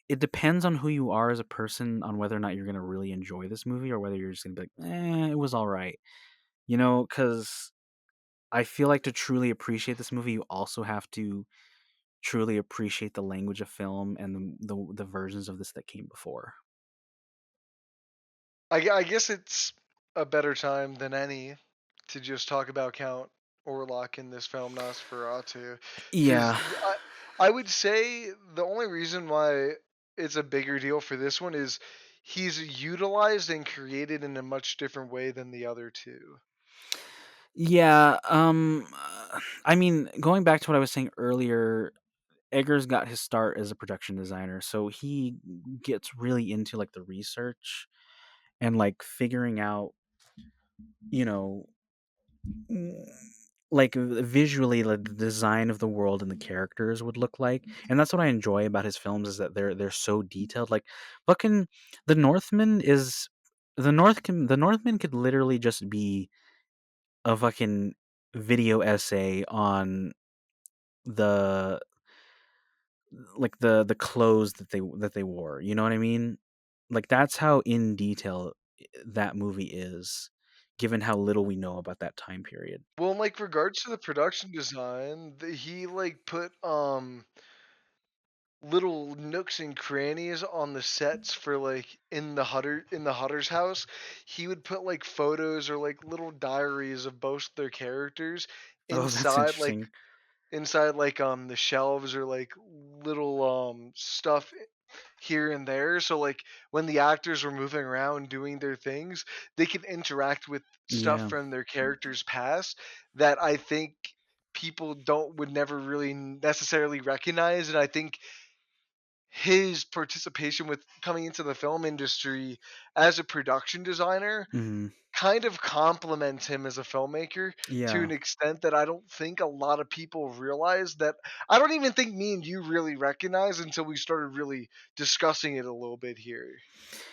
it depends on who you are as a person on whether or not you're gonna really enjoy this movie or whether you're just gonna be like, "Eh, it was alright." Because I feel like to truly appreciate this movie, you also have to truly appreciate the language of film and the versions of this that came before. I guess it's a better time than any to just talk about Count Orlok in this film Nosferatu, because Yeah. I would say the only reason why it's a bigger deal for this one is he's utilized and created in a much different way than the other two. Yeah, I mean, going back to what I was saying earlier, Eggers got his start as a production designer, so he gets really into, like, the research and, like, figuring out, you know, mm, like, visually, like, the design of the world and the characters would look like, and that's what I enjoy about his films is that they're so detailed, like, fucking The Northman is the Northman could literally just be a fucking video essay on the the clothes that they wore, you know what I mean? Like, that's how in detail that movie is, given how little we know about that time period. Well, in like regards to the production design, he like put little nooks and crannies on the sets for like in the Hutter's house. He would put like photos or like little diaries of both their characters Oh, that's inside interesting. the shelves or like little stuff here and there. So like when the actors were moving around doing their things, they could interact with stuff Yeah. from their characters past that I think people don't would never really necessarily recognize. And I think his participation with coming into the film industry as a production designer Mhm. kind of complements him as a filmmaker to Yeah. an extent that I don't think a lot of people realize, that I don't even think me and you really recognize until we started really discussing it a little bit here.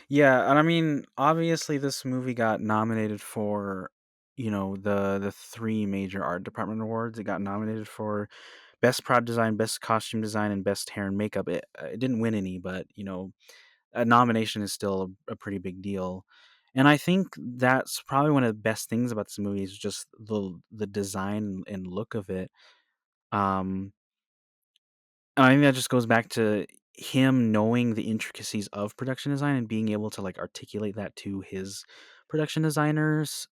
Yeah, and I mean, obviously this movie got nominated for, the 3 major art department awards. It got nominated for Best Prod Design, Best Costume Design, and Best Hair and Makeup. It didn't win any, but, a nomination is still a pretty big deal. And I think that's probably one of the best things about this movie is just the design and look of it. Um, and I think that just goes back to him knowing the intricacies of production design and being able to like articulate that to his production designers.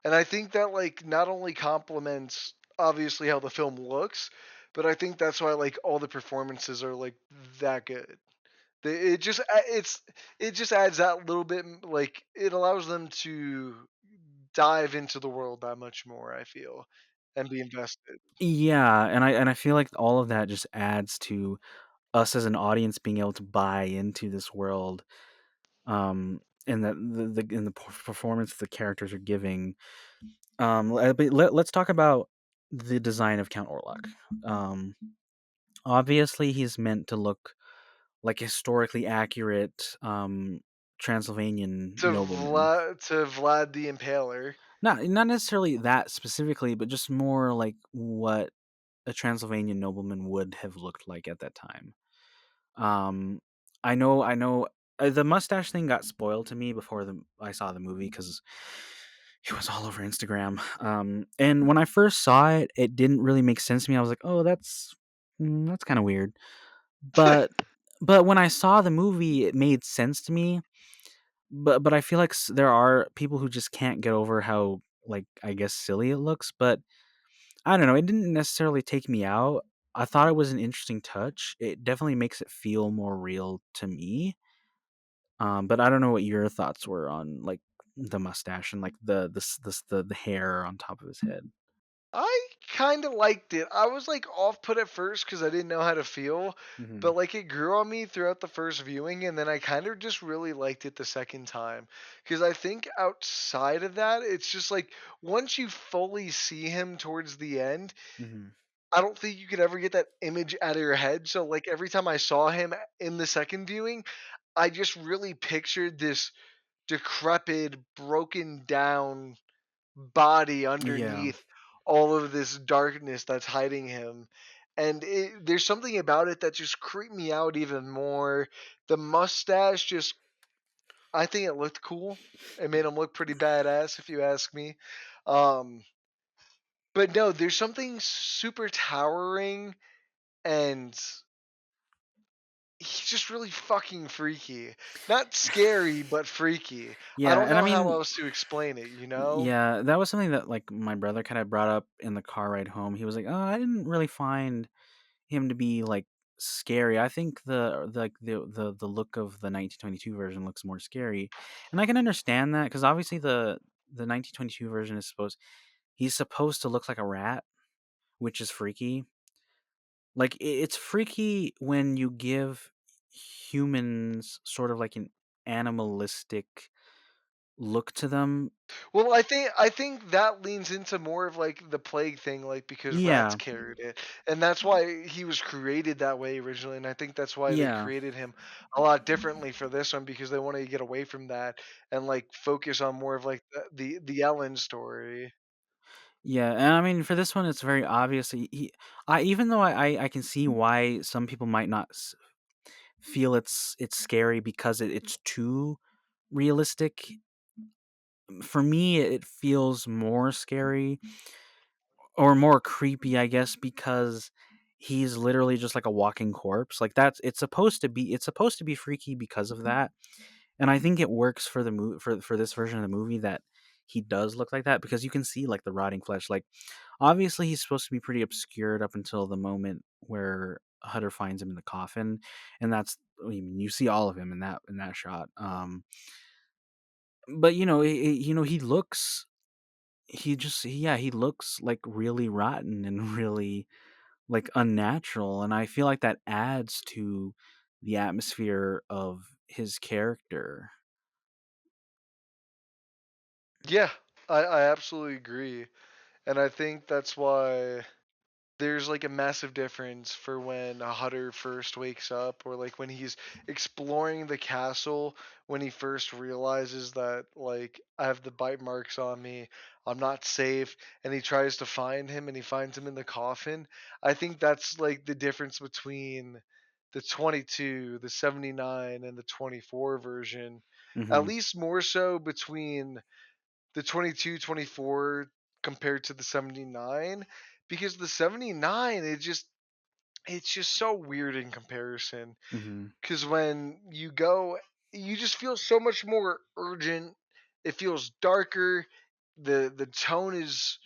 And I think that like not only complements obviously how the film looks, but I think that's why like all the performances are like that good. It just it just adds that little bit like it allows them to dive into the world that much more, I feel, and be invested. Yeah, and I feel like all of that just adds to us as an audience being able to buy into this world. And that performance the characters are giving. But let's talk about the design of Count Orlok. Um, Obviously, he's meant to look like historically accurate Transylvanian nobleman. To Vlad the Impaler. Not necessarily that specifically, but just more like what a Transylvanian nobleman would have looked like at that time. Um, I know. The mustache thing got spoiled to me before I saw the movie because it was all over Instagram. And when I first saw it, it didn't really make sense to me. I was like, "Oh, that's kind of weird." But when I saw the movie, it made sense to me. But I feel like there are people who just can't get over how, like, I guess silly it looks. But I don't know. It didn't necessarily take me out. I thought it was an interesting touch. It definitely makes it feel more real to me. But I don't know what your thoughts were on like the mustache and like the hair on top of his head. I kind of liked it. I was like off put at first because I didn't know how to feel, Hmm. but like it grew on me throughout the first viewing, and then I kind of just really liked it the second time. Because I think outside of that, it's just like once you fully see him towards the end, Hmm. I don't think you could ever get that image out of your head. So like every time I saw him in the second viewing, I just really pictured this decrepit, broken down body Yeah. underneath all of this darkness that's hiding him. And there's something about it that just creeped me out even more. The mustache just, I think it looked cool. It made him look pretty badass, if you ask me. Um, But no, there's something super towering, and he's just really fucking freaky. Not scary, but freaky. I Yeah, don't and I know how mean, else to explain it, you know? yeah, that was something that like my brother kind of brought up in the car ride home. He was like, "Oh, I didn't really find him to be like scary. I think the look of the 1922 version looks more scary." And I can understand that cuz obviously the 1922 version is supposed he's supposed to look like a rat, which is freaky. Like it's freaky when you give humans sort of like an animalistic look to them. Well, I think that leans into more of like the plague thing, like because rats Yeah. carried it, and that's why he was created that way originally. And I think that's why they Yeah. created him a lot differently for this one because they wanted to get away from that and like focus on more of like the Ellen story. Yeah, and I mean, for this one, it's very obvious. I even though I can see why some people might not feel it's scary because it's too realistic. For me, it feels more scary or more creepy, I guess, because he's literally just like a walking corpse. Like that's it's supposed to be freaky because of that, and I think it works for the for this version of the movie that he does look like that because you can see like the rotting flesh. Like obviously he's supposed to be pretty obscured up until the moment where Hutter finds him in the coffin, and that's I mean you see all of him in that shot. But he looks yeah, he looks like really rotten and really like unnatural, and I feel like that adds to the atmosphere of his character. Yeah, I absolutely agree, and I think that's why there's like a massive difference for when a Hutter first wakes up or like when he's exploring the castle when he first realizes that like I have the bite marks on me, I'm not safe, and he tries to find him and he finds him in the coffin. I think that's like the difference between the 22, the 79 and the 24 version. At Hmm. least more so between the 22, 24 compared to the 79 because the 79 it's just so weird in comparison Hmm. because when you go you just feel so much more urgent, it feels darker, the tone is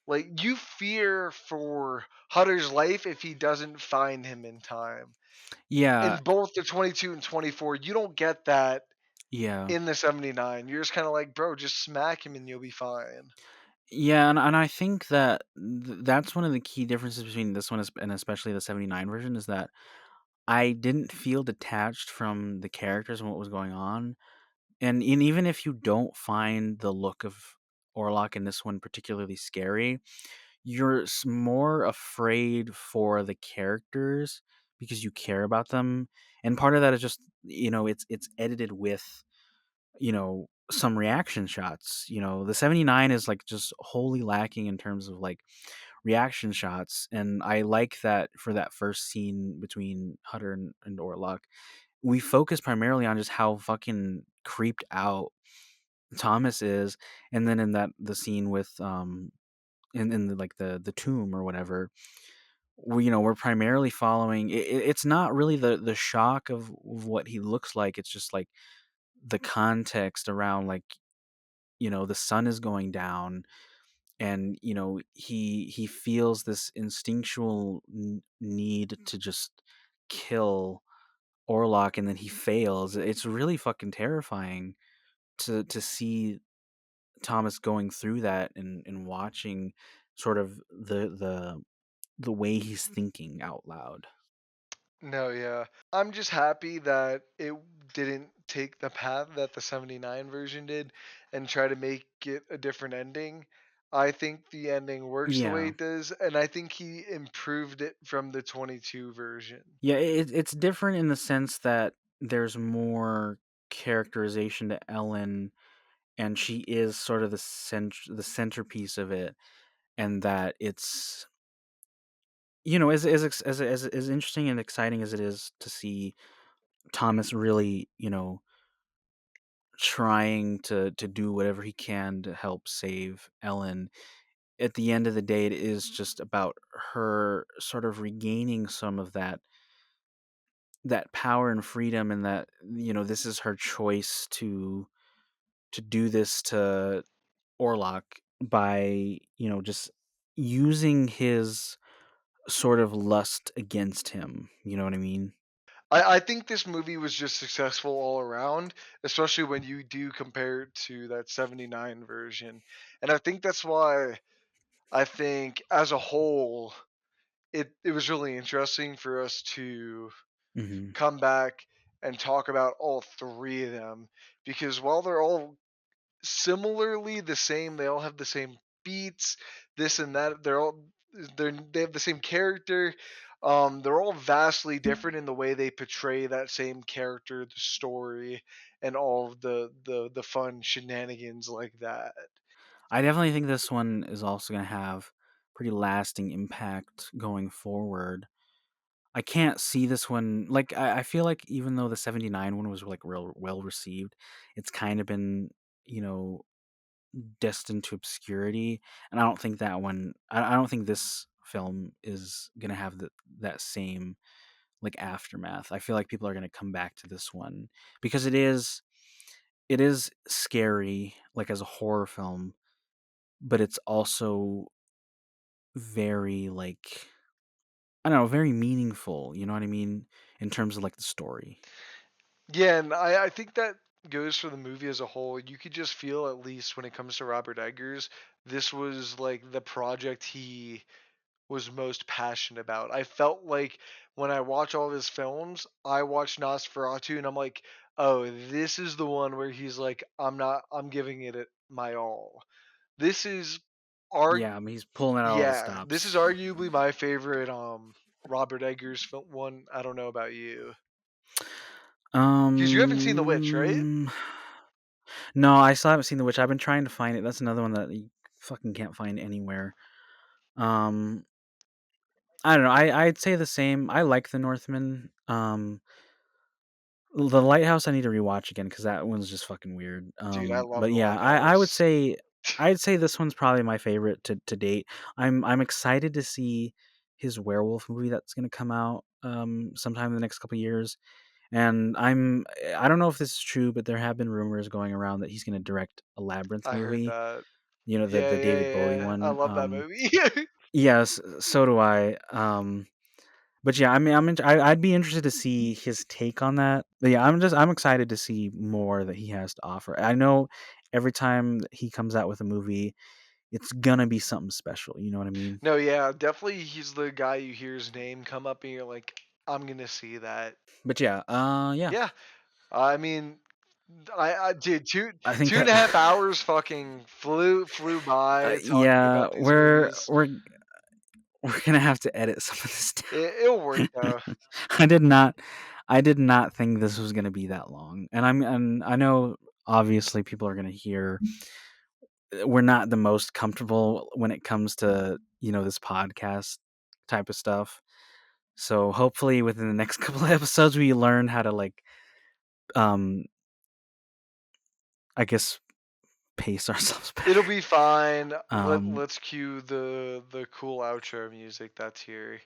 like you fear for Hutter's life if he doesn't find him in time. Yeah, In both the 22 and 24 you don't get that. yeah. In the 79 you're just kind of like, bro, just smack him and you'll be fine. Yeah, and I think that that's one of the key differences between this one and especially the 79 version is that I didn't feel detached from the characters and what was going on. And even if you don't find the look of Orlok in this one particularly scary, you're more afraid for the characters because you care about them. And part of that is just, it's edited with some reaction shots. The 79 is like just wholly lacking in terms of like reaction shots, and I like that for that first scene between Hutter and Orlok we focus primarily on just how fucking creeped out Thomas is, and then in that the scene with in the, like the tomb or whatever, we're primarily following it's not really the shock of what he looks like, it's just like the context around like the sun is going down, and he feels this instinctual need to just kill Orlok, and then he fails. It's really fucking terrifying to see Thomas going through that and watching sort of the way he's thinking out loud. No, yeah. I'm just happy that it didn't take the path that the 79 version did and try to make it a different ending. I think the ending works the way Yeah. it does, and I think he improved it from the 22 version. Yeah, it's different in the sense that there's more characterization to Ellen, and she is sort of the centerpiece of it, and that it's as interesting and exciting as it is to see Thomas really, trying to do whatever he can to help save Ellen. at the end of the day, it is just about her sort of regaining some of that power and freedom, and that, this is her choice to do this to Orlok by, just using his sort of lust against him. You know what I mean? I think this movie was just successful all around, especially when you do compare it to that 79 version. And I think that's why I think as a whole it was really interesting for us to Hmm. come back and talk about all three of them, because while they're all similarly the same, they all have the same beats, this and that. They have the same character. They're all vastly different in the way they portray that same character, the story, and all of the fun shenanigans like that. I definitely think this one is also going to have pretty lasting impact going forward. I can't see this one, like, I feel like even though the 79 one was like real well received, it's kind of been, you know, destined to obscurity. And I don't think that one, I don't think this film is gonna have that same like aftermath. I feel like people are gonna come back to this one because it is scary, like as a horror film, but it's also very like, I don't know, very meaningful. You know what I mean, in terms of like the story. Yeah, and I think that goes for the movie as a whole. You could just feel, at least when it comes to Robert Eggers, this was like the project he was most passionate about. I felt like when I watch all of his films, I watch Nosferatu and I'm like, oh, this is the one where he's like, I'm giving it my all. This is arg Yeah, I mean, he's pulling out all the yeah, this is stops. arguably my favorite Robert Eggers film one. I don't know about you. Because you haven't seen The Witch, right? Um, no, I still haven't seen The Witch. I've been trying to find it. That's another one that you fucking can't find anywhere. Um, I don't know. I'd say the same. I like The Northman. The Lighthouse I need to rewatch again because that one's just fucking weird. Dude, I love But The yeah, I would Lighthouse. say I'd say this one's probably my favorite to date. I'm excited to see his werewolf movie that's gonna come out sometime in the next couple years. And I don't know if this is true, but there have been rumors going around that he's gonna direct a Labyrinth I heard movie. that. The Yeah, yeah, David Bowie yeah. I one. love that movie. Yes, so do I. But yeah, I mean, I'd be interested to see his take on that. But yeah, I'm excited to see more that he has to offer. I know every time that he comes out with a movie, it's gonna be something special. You know what I mean? No, yeah, definitely he's the guy you hear his name come up and you're like, I'm gonna see that. But yeah, yeah, Yeah, I mean, I did I think two and that a half hours fucking flew by talking yeah, about these we're movies. we're we're gonna have to edit some of this It'll work down. though. I did not, I did not think this was gonna be that long, and I know obviously people are gonna hear we're not the most comfortable when it comes to this podcast type of stuff. So hopefully within the next couple of episodes we learn how to like um I guess pace ourselves It'll better. be fine. Um Let's cue the cool outro music that's here.